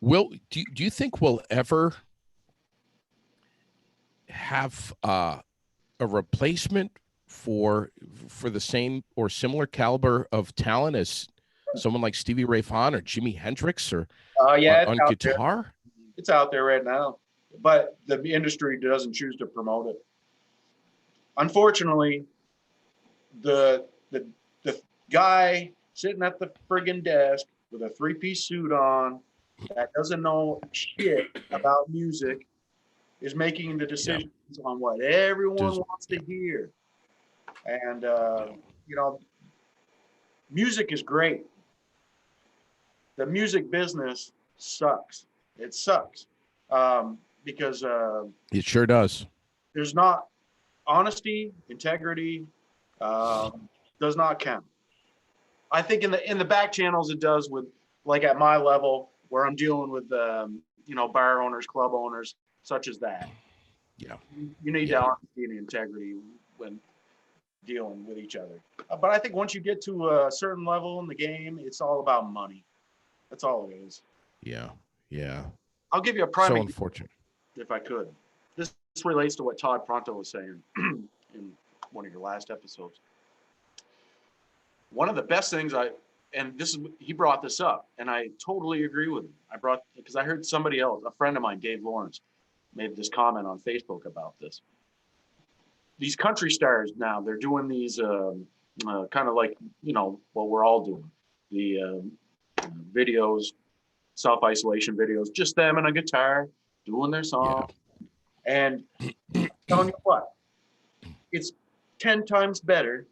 Do you think we'll ever have a replacement for the same or similar caliber of talent as someone like Stevie Ray Vaughan or Jimi Hendrix or Yeah, on guitar? There. It's out there right now, but the industry doesn't choose to promote it. Unfortunately, the the guy sitting at the friggin' desk with a three-piece suit on that doesn't know shit about music is making the decisions on what everyone wants to hear. And you know, music is great. The music business sucks. It sucks because it sure does. There's not honesty, integrity does not count. I think in the back channels it does with like at my level where I'm dealing with bar owners, club owners, such as that. Yeah, you need the honesty and integrity when dealing with each other. But I think once you get to a certain level in the game, it's all about money. That's all it is. Yeah. I'll give you a prime example, unfortunate, if I could. This relates to what Todd Pronto was saying in one of your last episodes. One of the best things he brought this up, and I totally agree with him. Because I heard somebody else, a friend of mine, Dave Lawrence, made this comment on Facebook about this. These country stars now, they're doing these kind of like, what we're all doing. The videos, self-isolation videos, just them and a guitar doing their song. Yeah. And telling you what, it's 10 times better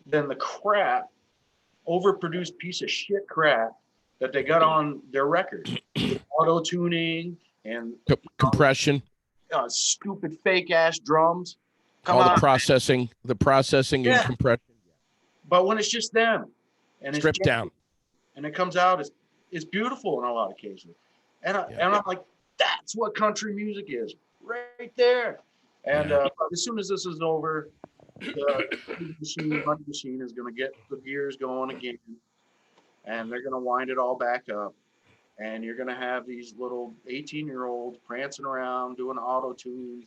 than the crap, overproduced piece of shit crap that they got on their record. Auto-tuning and compression. Stupid fake ass drums. The processing and compression. But when it's just them and stripped down and it comes out, it's beautiful in a lot of cases. And I'm like, that's what country music is right there. And as soon as this is over, the money machine is going to get the gears going again, and they're going to wind it all back up. And you're going to have these little 18-year-olds prancing around doing auto tunes.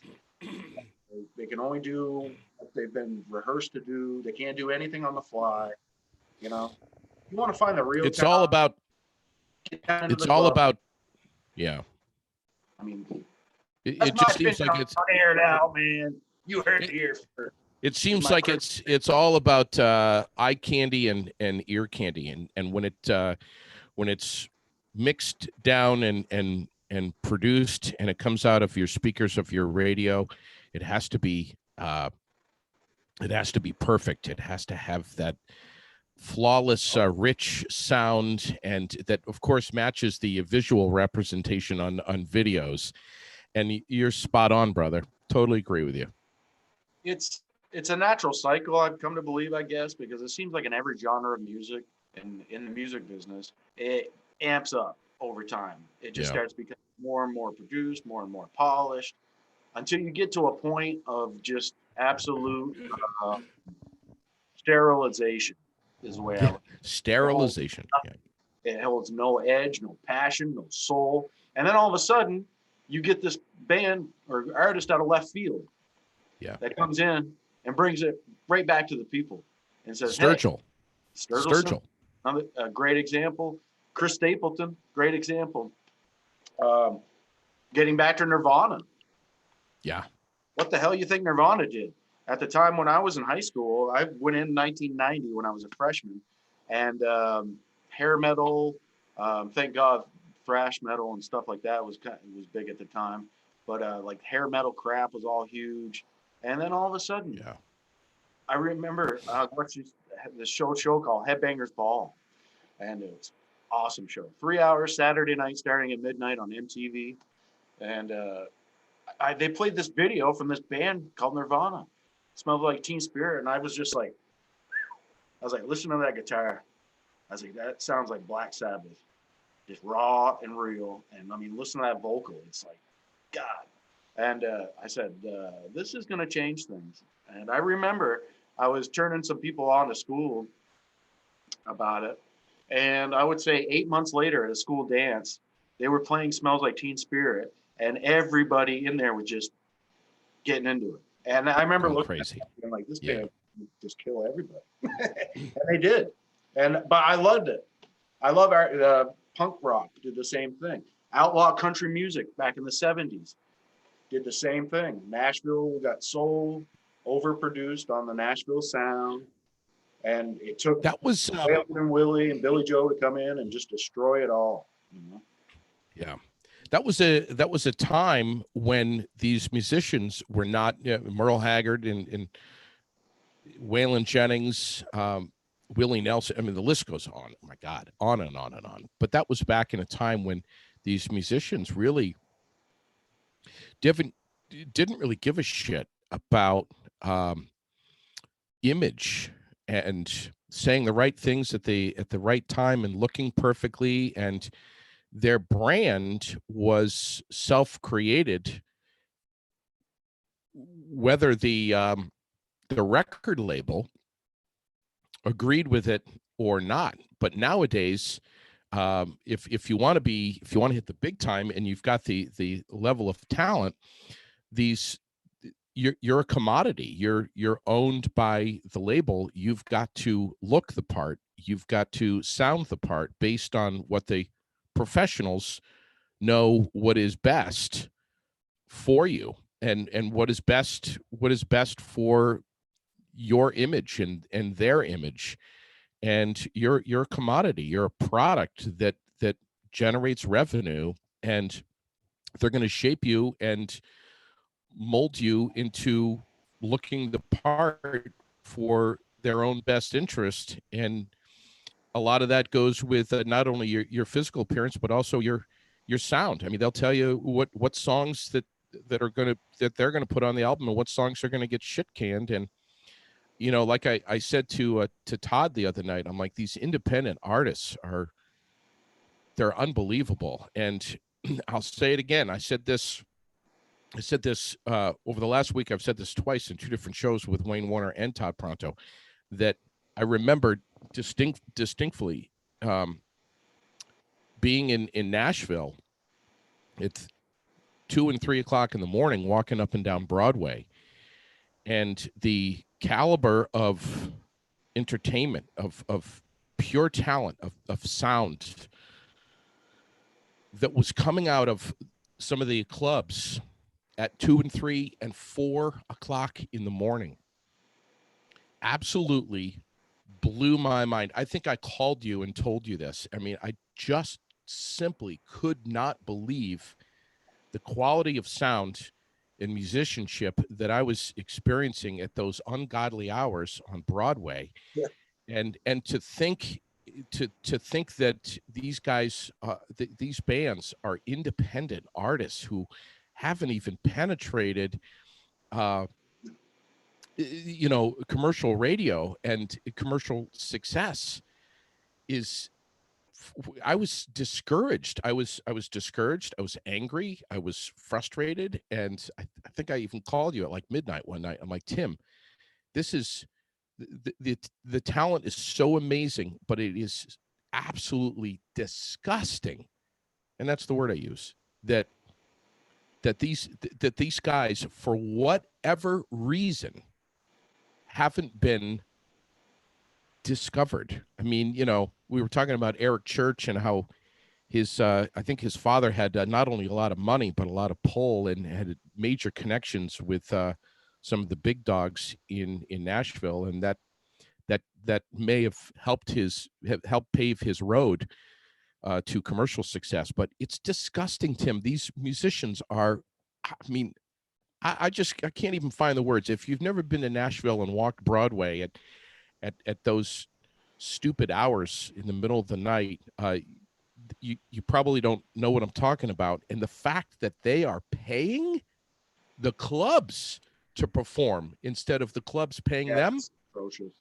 They can only do what they've been rehearsed to do. They can't do anything on the fly. You want to find the real. It's all about. It's all about. Yeah. I mean, it just seems like it's aired out, man. You heard it here first. It seems like it's all about eye candy and ear candy, and when it's mixed down and produced and it comes out of your speakers of your radio, it has to be perfect. It has to have that flawless, rich sound, and that of course matches the visual representation on videos. And you're spot on, brother. Totally agree with you. It's a natural cycle, I've come to believe, I guess, because it seems like in every genre of music and in the music business, it amps up over time. It just starts becoming more and more produced, more and more polished, until you get to a point of just absolute sterilization is the way I look at it. Sterilization. It holds no edge, no passion, no soul. And then all of a sudden, you get this band or artist out of left field that comes in and brings it right back to the people and says, Sturgill. Hey, Sturgill. A great example. Chris Stapleton, great example. Getting back to Nirvana. Yeah. What the hell you think Nirvana did? At the time when I was in high school, I went in 1990 when I was a freshman, and hair metal, thank God, thrash metal and stuff like that was big at the time. But like hair metal crap was all huge. And then all of a sudden, I remember watching the show called Headbangers Ball, and it was awesome show. 3 hours Saturday night, starting at midnight on MTV, and they played this video from this band called Nirvana. Smelled like Teen Spirit, and I was just like, listen to that guitar. I was like, that sounds like Black Sabbath, just raw and real. And I mean, listen to that vocal. It's like, God. And I said, this is going to change things. And I remember I was turning some people on to school about it. And I would say 8 months later at a school dance, they were playing Smells Like Teen Spirit, and everybody in there was just getting into it. And I remember Going looking crazy. at it and like, this Yeah. band just kill everybody. And they did. But I loved it. I love our punk rock did the same thing. Outlaw country music back in the 70s did the same thing. Nashville got so overproduced on the Nashville sound, and it took That was Waylon and Willie and Billy Joe to come in and just destroy it all. You know? yeah. That was a time when these musicians were not Merle Haggard and Waylon Jennings, Willie Nelson. I mean, the list goes on. Oh my God, on and on and on. But that was back in a time when these musicians really didn't really give a shit about image and saying the right things at the right time and looking perfectly, and their brand was self-created, whether the record label agreed with it or not. But nowadays, if you want to hit the big time and you've got the level of talent, you're a commodity. You're owned by the label. You've got to look the part. You've got to sound the part based on what the professionals know what is best for you, and what is best for your image and their image. And you're a commodity. You're a product that generates revenue, and they're going to shape you and mold you into looking the part for their own best interest. And a lot of that goes with not only your physical appearance, but also your sound. I mean, they'll tell you what songs that they're going to put on the album, and what songs are going to get shit canned. And like I said to Todd the other night, I'm like, these independent artists they're unbelievable. And I'll say it again. I said this over the last week. I've said this twice in two different shows with Wayne Warner and Todd Pronto, that I remember distinctly being in Nashville. It's 2 and 3 o'clock in the morning, walking up and down Broadway, and the caliber of entertainment, of pure talent, of sound that was coming out of some of the clubs at 2 and 3 and 4 o'clock in the morning absolutely blew my mind. I think I called you and told you this. I mean, I just simply could not believe the quality of sound and musicianship that I was experiencing at those ungodly hours on Broadway. Yeah. And to think that these guys, these bands are independent artists who haven't even penetrated commercial radio and commercial success is. I was discouraged. I was discouraged. I was angry. I was frustrated. And I think I even called you at like midnight one night. I'm like, Tim, this is the talent is so amazing, but it is absolutely disgusting. And that's the word I use, that these guys, for whatever reason, haven't been discovered. I mean, we were talking about Eric Church and how his I think his father had not only a lot of money but a lot of pull, and had major connections with some of the big dogs in Nashville, and that may have helped pave his road to commercial success. But it's disgusting, Tim. These musicians are, I mean, I can't even find the words. If you've never been to Nashville and walked Broadway at those stupid hours in the middle of the night, you probably don't know what I'm talking about. And the fact that they are paying the clubs to perform instead of the clubs paying them. It's atrocious.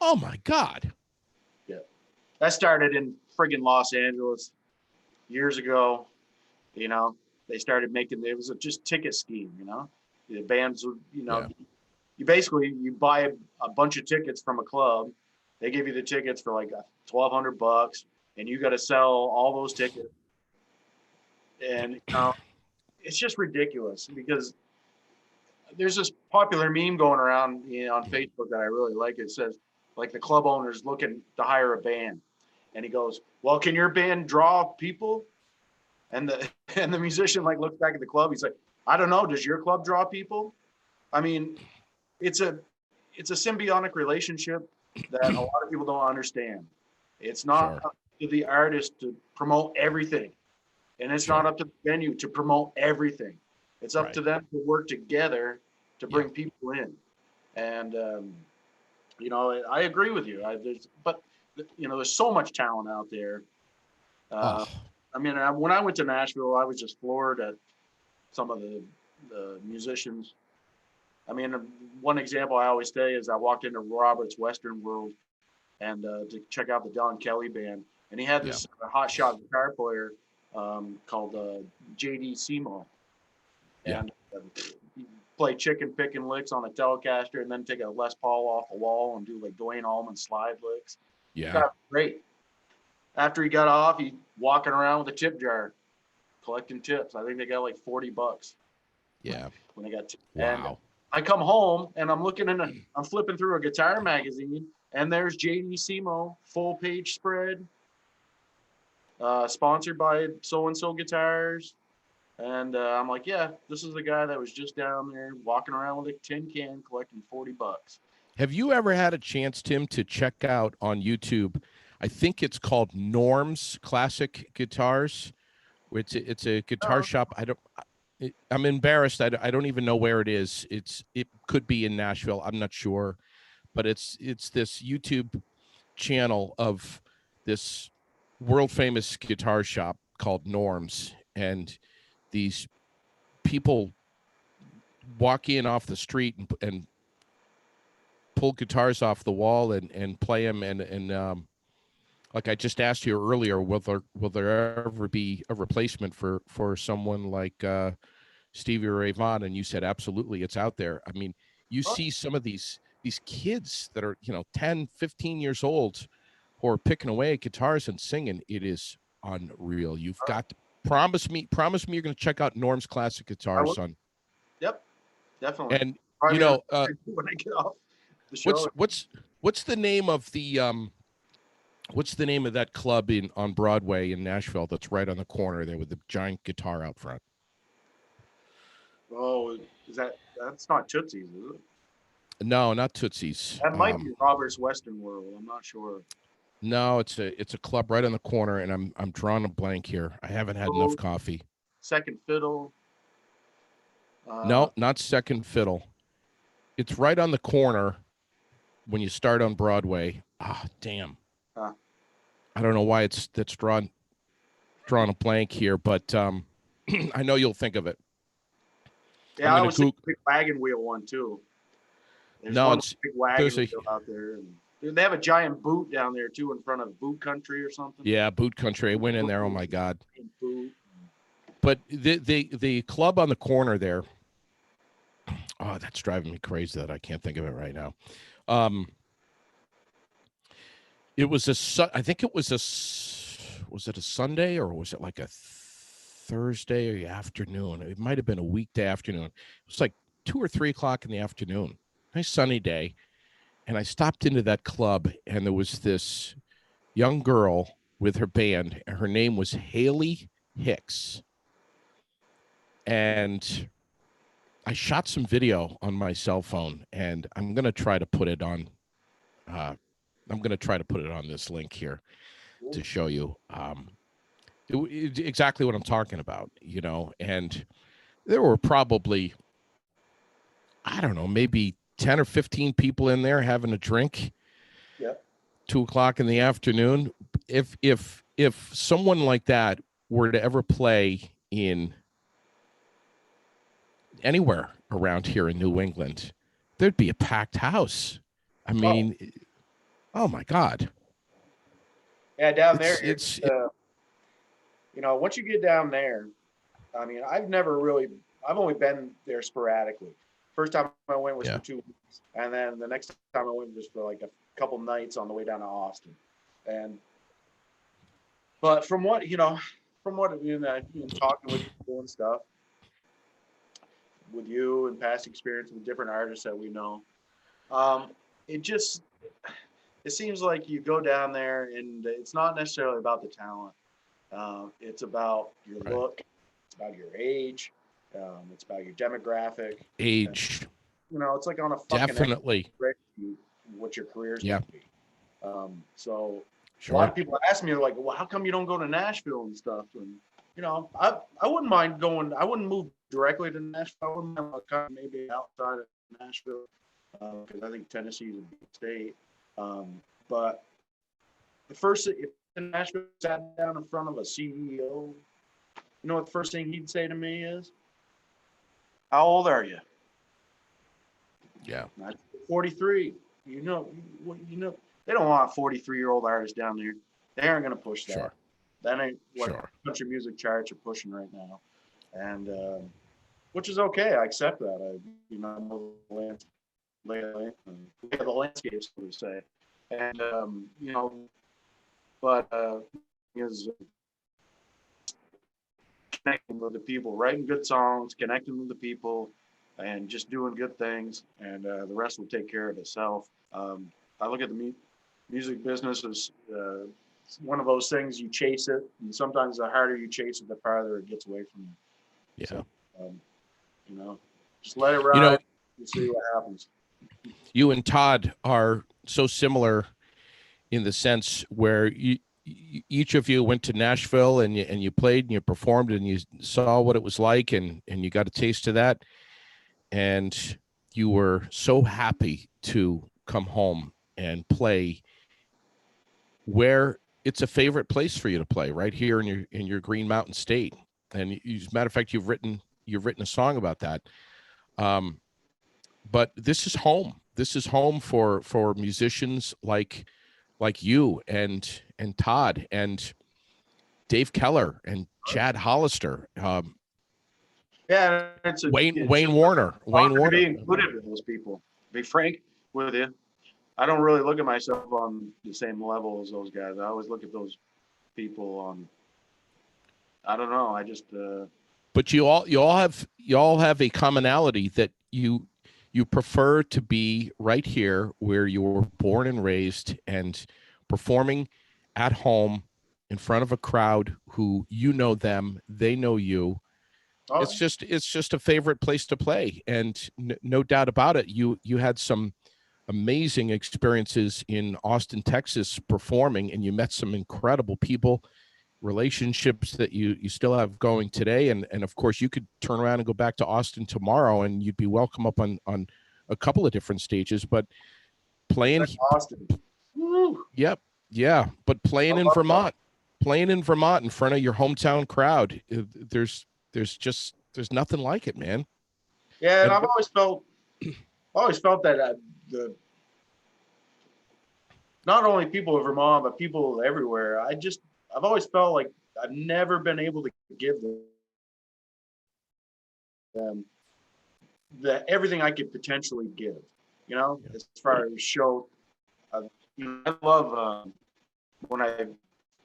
Oh my God. Yeah. That started in friggin' Los Angeles years ago. You know, they started making, it was just ticket scheme, you know, the bands would, you buy a bunch of tickets from a club. They give you the tickets for like $1,200 and you got to sell all those tickets. And, it's just ridiculous because there's this popular meme going around on Facebook that I really like. It says, like, the club owner's looking to hire a band. And he goes, well, can your band draw people? And the musician like looks back at the club. He's like, I don't know. Does your club draw people? I mean, it's a symbiotic relationship that a lot of people don't understand. It's not up to the artist to promote everything. And it's not up to the venue to promote everything. It's up to them to work together to bring people in. And, I agree with you. There's so much talent out there. When I went to Nashville, I was just floored at some of the musicians. I mean, one example I always say is I walked into Robert's Western World and to check out the Don Kelly band. And he had this hot shot guitar player called J.D. Simo. And he played chicken picking licks on a Telecaster and then take a Les Paul off the wall and do like Duane Allman slide licks. Yeah. Great. After he got off, he walking around with a tip jar, collecting tips. I think they got like $40. Yeah. When they got tips. Wow. And I come home and I'm I'm flipping through a guitar magazine and there's JD Simo, full page spread, sponsored by so-and-so guitars. And I'm like, yeah, this is the guy that was just down there walking around with a tin can collecting $40. Have you ever had a chance, Tim, to check out on YouTube? I think it's called Norm's Classic Guitars. It's a guitar shop. I'm embarrassed. I don't even know where it is. It could be in Nashville. I'm not sure, but it's this YouTube channel of this world famous guitar shop called Norm's, and these people walk in off the street and pull guitars off the wall and play them and like I just asked you earlier, will there ever be a replacement for someone like Stevie Ray Vaughan? And you said absolutely, it's out there. I mean, you see some of these kids that are 10, 15 years old who are picking away at guitars and singing. It is unreal. You've got to promise me you're going to check out Norm's Classic Guitars, son. Yep, definitely. And when I get off the show. What's the name of the what's the name of that club on Broadway in Nashville that's right on the corner there with the giant guitar out front? Oh, that's not Tootsie's, is it? No, not Tootsie's. That might be Robert's Western World. I'm not sure. No, it's a club right on the corner, and I'm drawing a blank here. I haven't had enough coffee. Second Fiddle. No, not Second Fiddle. It's right on the corner when you start on Broadway. Ah, damn. I don't know why that's drawn a blank here, but I know you'll think of it. Yeah, I was thinking big wagon wheel one too. There's big wagon wheel out there. And they have a giant boot down there too in front of Boot Country or something. Yeah, Boot Country. I went in there. Oh my God. But the club on the corner there. Oh, that's driving me crazy that I can't think of it right now. It was I think it was was it a Sunday or was it like a Thursday afternoon? It might have been a weekday afternoon. It was like 2 or 3 o'clock in the afternoon. Nice sunny day. And I stopped into that club and there was this young girl with her band. And her name was Haley Hicks. And I shot some video on my cell phone and I'm going to try to put it on. I'm going to try to put it on this link here to show you exactly what I'm talking about, and there were probably, I don't know, maybe 10 or 15 people in there having a drink. Yeah. 2 o'clock in the afternoon. If someone like that were to ever play in anywhere around here in New England, there'd be a packed house. I mean, oh my God. Yeah, down there, It's you know, once you get down there, I mean, I've only been there sporadically. First time I went was Yeah. for 2 weeks, and then the next time I went was for like a couple nights on the way down to Austin. And but from what talking with people and stuff, with you and past experience with different artists that we know, um, it just it seems like you go down there and it's not necessarily about the talent. It's about your Right. look, it's about your age, it's about your demographic. And, age. it's like on a fucking Definitely. spreadsheet what your career's Yeah. going to be. So a lot Sure. of people ask me like, well, how come you don't go to Nashville and stuff? And I wouldn't mind going. I wouldn't move directly to Nashville. I wouldn't mind kind of maybe outside of Nashville because I think Tennessee is a big state. But if Nashville sat down in front of a CEO, you know what the first thing he'd say to me is, "How old are you?" Yeah. 43. They don't want a 43-year-old artist down there. They aren't going to push that. Sure. That ain't what Sure. country music charts are pushing right now, and which is okay. I accept that. I know the landscape, so to say, and but is connecting with the people, writing good songs, connecting with the people, and just doing good things, and the rest will take care of itself. I look at the music business as one of those things. You chase it, and sometimes the harder you chase it, the farther it gets away from you. Yeah. So, just let it ride and see what happens. You and Todd are so similar in the sense where each of you went to Nashville and you played and you performed and you saw what it was like and you got a taste of that, and you were so happy to come home and play where it's a favorite place for you to play, right here in your Green Mountain State. And as a matter of fact, you've written a song about that. But this is home. This is home for musicians like you and Todd and Dave Keller and Chad Hollister, Yeah, Wayne Warner. To be included with those people. To be frank with you, I don't really look at myself on the same level as those guys. I always look at those people on. I don't know. I just. But you all have a commonality that you prefer to be right here where you were born and raised and performing at home in front of a crowd who them, they know you. Oh, It's just a favorite place to play, and no doubt about it. You had some amazing experiences in Austin, Texas, performing, and you met some incredible people, relationships that you still have going today, and of course you could turn around and go back to Austin tomorrow, and you'd be welcome up on a couple of different stages. But playing Austin, woo. Yep, yeah, but playing in Vermont in front of your hometown crowd, there's nothing like it, man. Yeah, and I've always felt that the not only people of Vermont but people everywhere. I've always felt like I've never been able to give them everything I could potentially give. As far as show, I love when a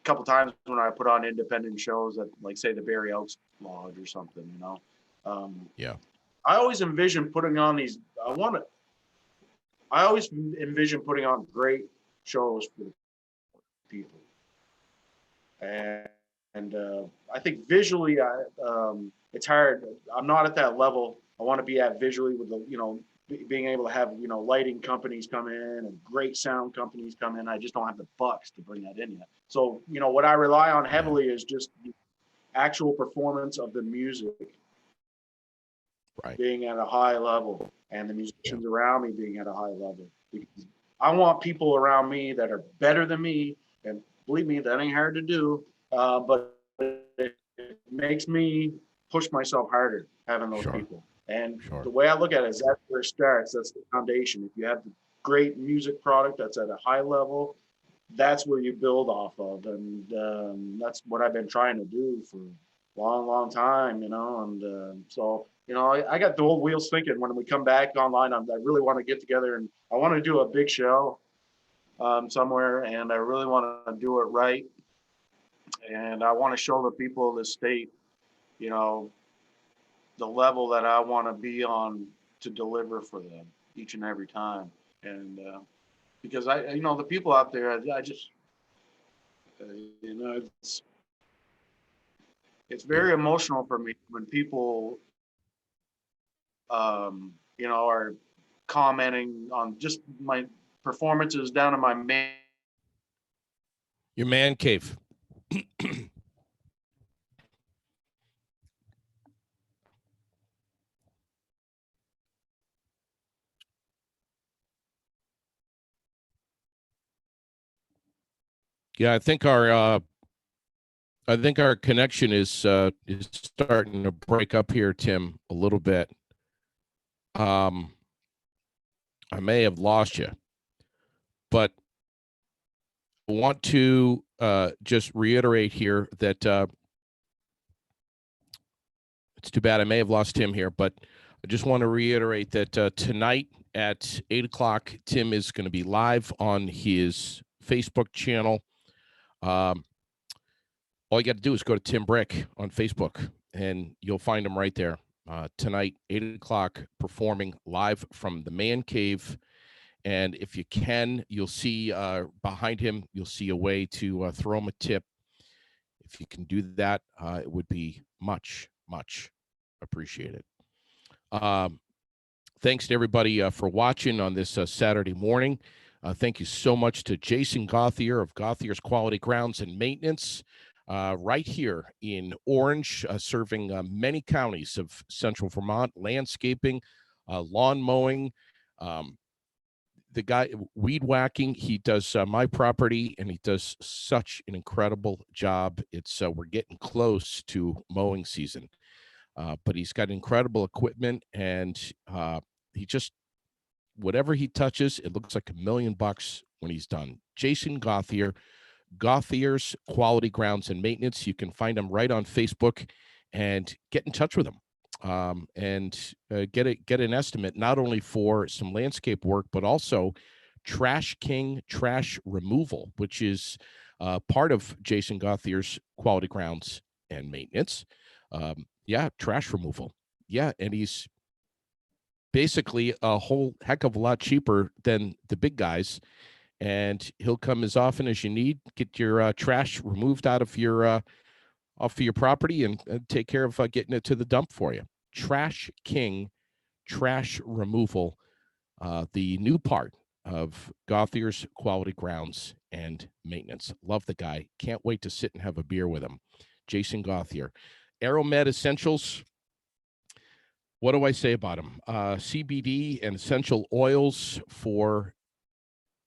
couple times when I put on independent shows at, like, say, the Barry Elks Lodge or something. Yeah. I always envision putting on these. I always envision putting on great shows for people, and I think visually, it's hard. I'm not at that level. I want to be at visually with being able to have lighting companies come in and great sound companies come in. I just don't have the bucks to bring that in yet. So what I rely on heavily is just the actual performance of the music Right. being at a high level and the musicians around me being at a high level. Because I want people around me that are better than me, and believe me, that ain't hard to do. But it makes me push myself harder having those Sure. people. And Sure. the way I look at it is that's where it starts. That's the foundation. If you have the great music product that's at a high level, that's where you build off of. And that's what I've been trying to do for a long, long time, And so, I got the old wheels thinking when we come back online, I really want to get together and I want to do a big show somewhere, and I really want to do it right. And I want to show the people of the state, you know, the level that I want to be on to deliver for them each and every time. And because the people out there, I just, uh, you know, it's very emotional for me when people, are commenting on just my performances down in my main. Your man cave. Yeah, I think our connection is starting to break up here, Tim, a little bit. I may have lost you, but I want to just reiterate here that it's too bad I may have lost Tim here, but I just want to reiterate that tonight at 8:00, Tim is going to be live on his Facebook channel. All you got to do is go to Tim Brick on Facebook, and you'll find him right there. Tonight, 8:00, performing live from the Man Cave. And if you can, you'll see behind him, you'll see a way to throw him a tip. If you can do that, it would be much, much appreciated. Thanks to everybody for watching on this Saturday morning. Thank you so much to Jason Gauthier of Gauthier's Quality Grounds and Maintenance, right here in Orange, serving many counties of central Vermont, landscaping, lawn mowing, the guy weed whacking. He does my property, and he does such an incredible job. It's we're getting close to mowing season, but he's got incredible equipment, and he just, whatever he touches, it looks like $1 million when he's done. Jason Gauthier, Gauthier's Quality Grounds and Maintenance. You can find him right on Facebook, and get in touch with him. And get an estimate not only for some landscape work, but also Trash King trash removal, which is part of Jason Gauthier's Quality Grounds and Maintenance. Yeah, trash removal. Yeah, and he's basically a whole heck of a lot cheaper than the big guys. And he'll come as often as you need, get your trash removed out of your off of your property, and take care of getting it to the dump for you. Trash King trash removal, the new part of Gauthier's Quality Grounds and Maintenance. Love the guy. Can't wait to sit and have a beer with him. Jason Gauthier. Aeromed Essentials. What do I say about him? CBD and essential oils for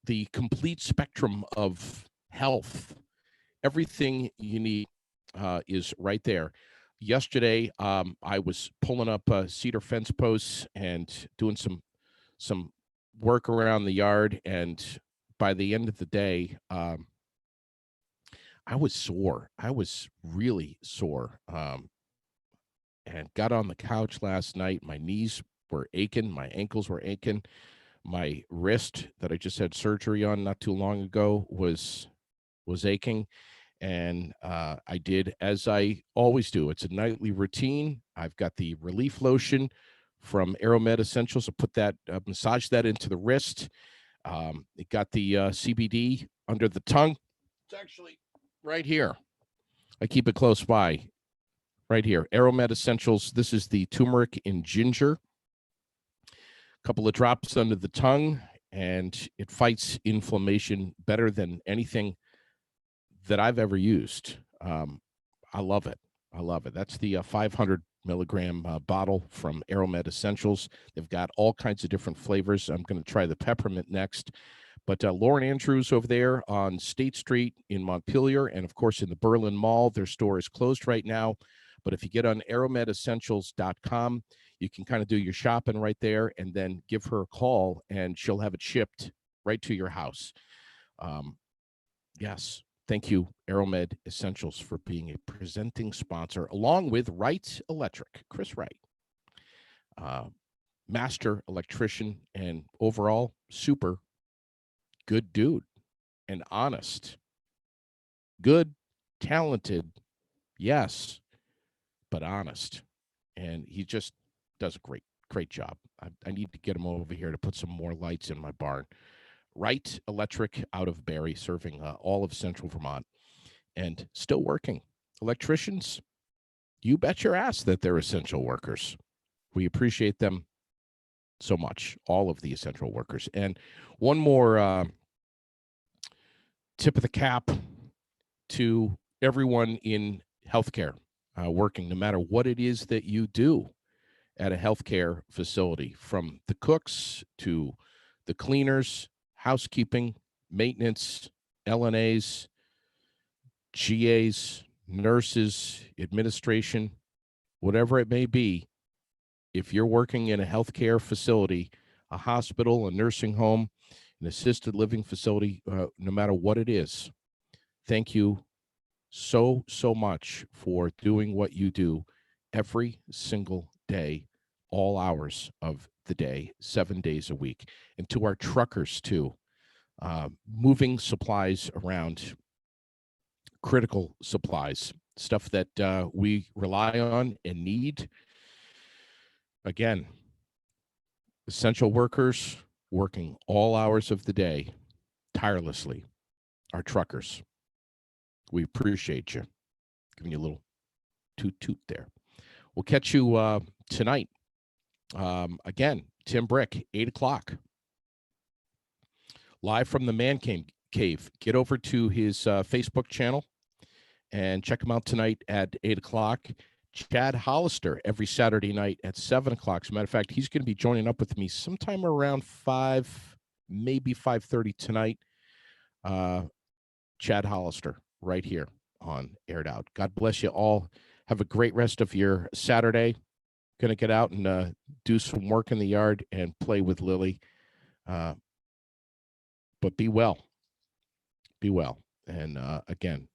the complete spectrum of health. Everything you need is right there. Yesterday, I was pulling up cedar fence posts and doing some work around the yard, and by the end of the day, I was sore. I was really sore, and got on the couch last night. My knees were aching, my ankles were aching, my wrist that I just had surgery on not too long ago was aching. And I did as I always do. It's a nightly routine. I've got the relief lotion from Aeromed Essentials. I put that, massage that into the wrist. It got the CBD under the tongue. It's actually right here. I keep it close by, right here. Aeromed Essentials. This is the turmeric and ginger. A couple of drops under the tongue, and it fights inflammation better than anything that I've ever used. I love it. I love it. That's the 500 milligram bottle from Aeromed Essentials. They've got all kinds of different flavors. I'm going to try the peppermint next. But Lauren Andrews over there on State Street in Montpelier, and of course in the Berlin Mall, their store is closed right now. But if you get on aeromedessentials.com, you can kind of do your shopping right there and then give her a call and she'll have it shipped right to your house. Yes. Thank you, Aeromed Essentials, for being a presenting sponsor, along with Wright Electric, Chris Wright, master electrician and overall super good dude and honest, good, talented, yes, but honest. And he just does a great job. I need to get him over here to put some more lights in my barn. Wright Electric out of Barrie, serving all of central Vermont and still working. Electricians, you bet your ass that they're essential workers. We appreciate them so much, all of the essential workers. And one more tip of the cap to everyone in healthcare working, no matter what it is that you do at a healthcare facility, from the cooks to the cleaners, housekeeping, maintenance, LNAs, GAs, nurses, administration, whatever it may be. If you're working in a healthcare facility, a hospital, a nursing home, an assisted living facility, no matter what it is, thank you so much for doing what you do every single day, all hours of the day, 7 days a week. And to our truckers too, moving supplies around, critical supplies, stuff that we rely on and need. Again, essential workers working all hours of the day tirelessly, our truckers. We appreciate you. Giving you a little toot there. We'll catch you tonight. Again, Tim Brick, 8 o'clock. Live from the Man Cave. Get over to his Facebook channel and check him out tonight at 8 o'clock. Chad Hollister every Saturday night at 7 o'clock. As a matter of fact, he's going to be joining up with me sometime around 5, maybe 5:30 tonight. Chad Hollister right here on Aired Out. God bless you all. Have a great rest of your Saturday. Going to get out and do some work in the yard and play with Lily. But be well. Be well. And again,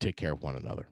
take care of one another.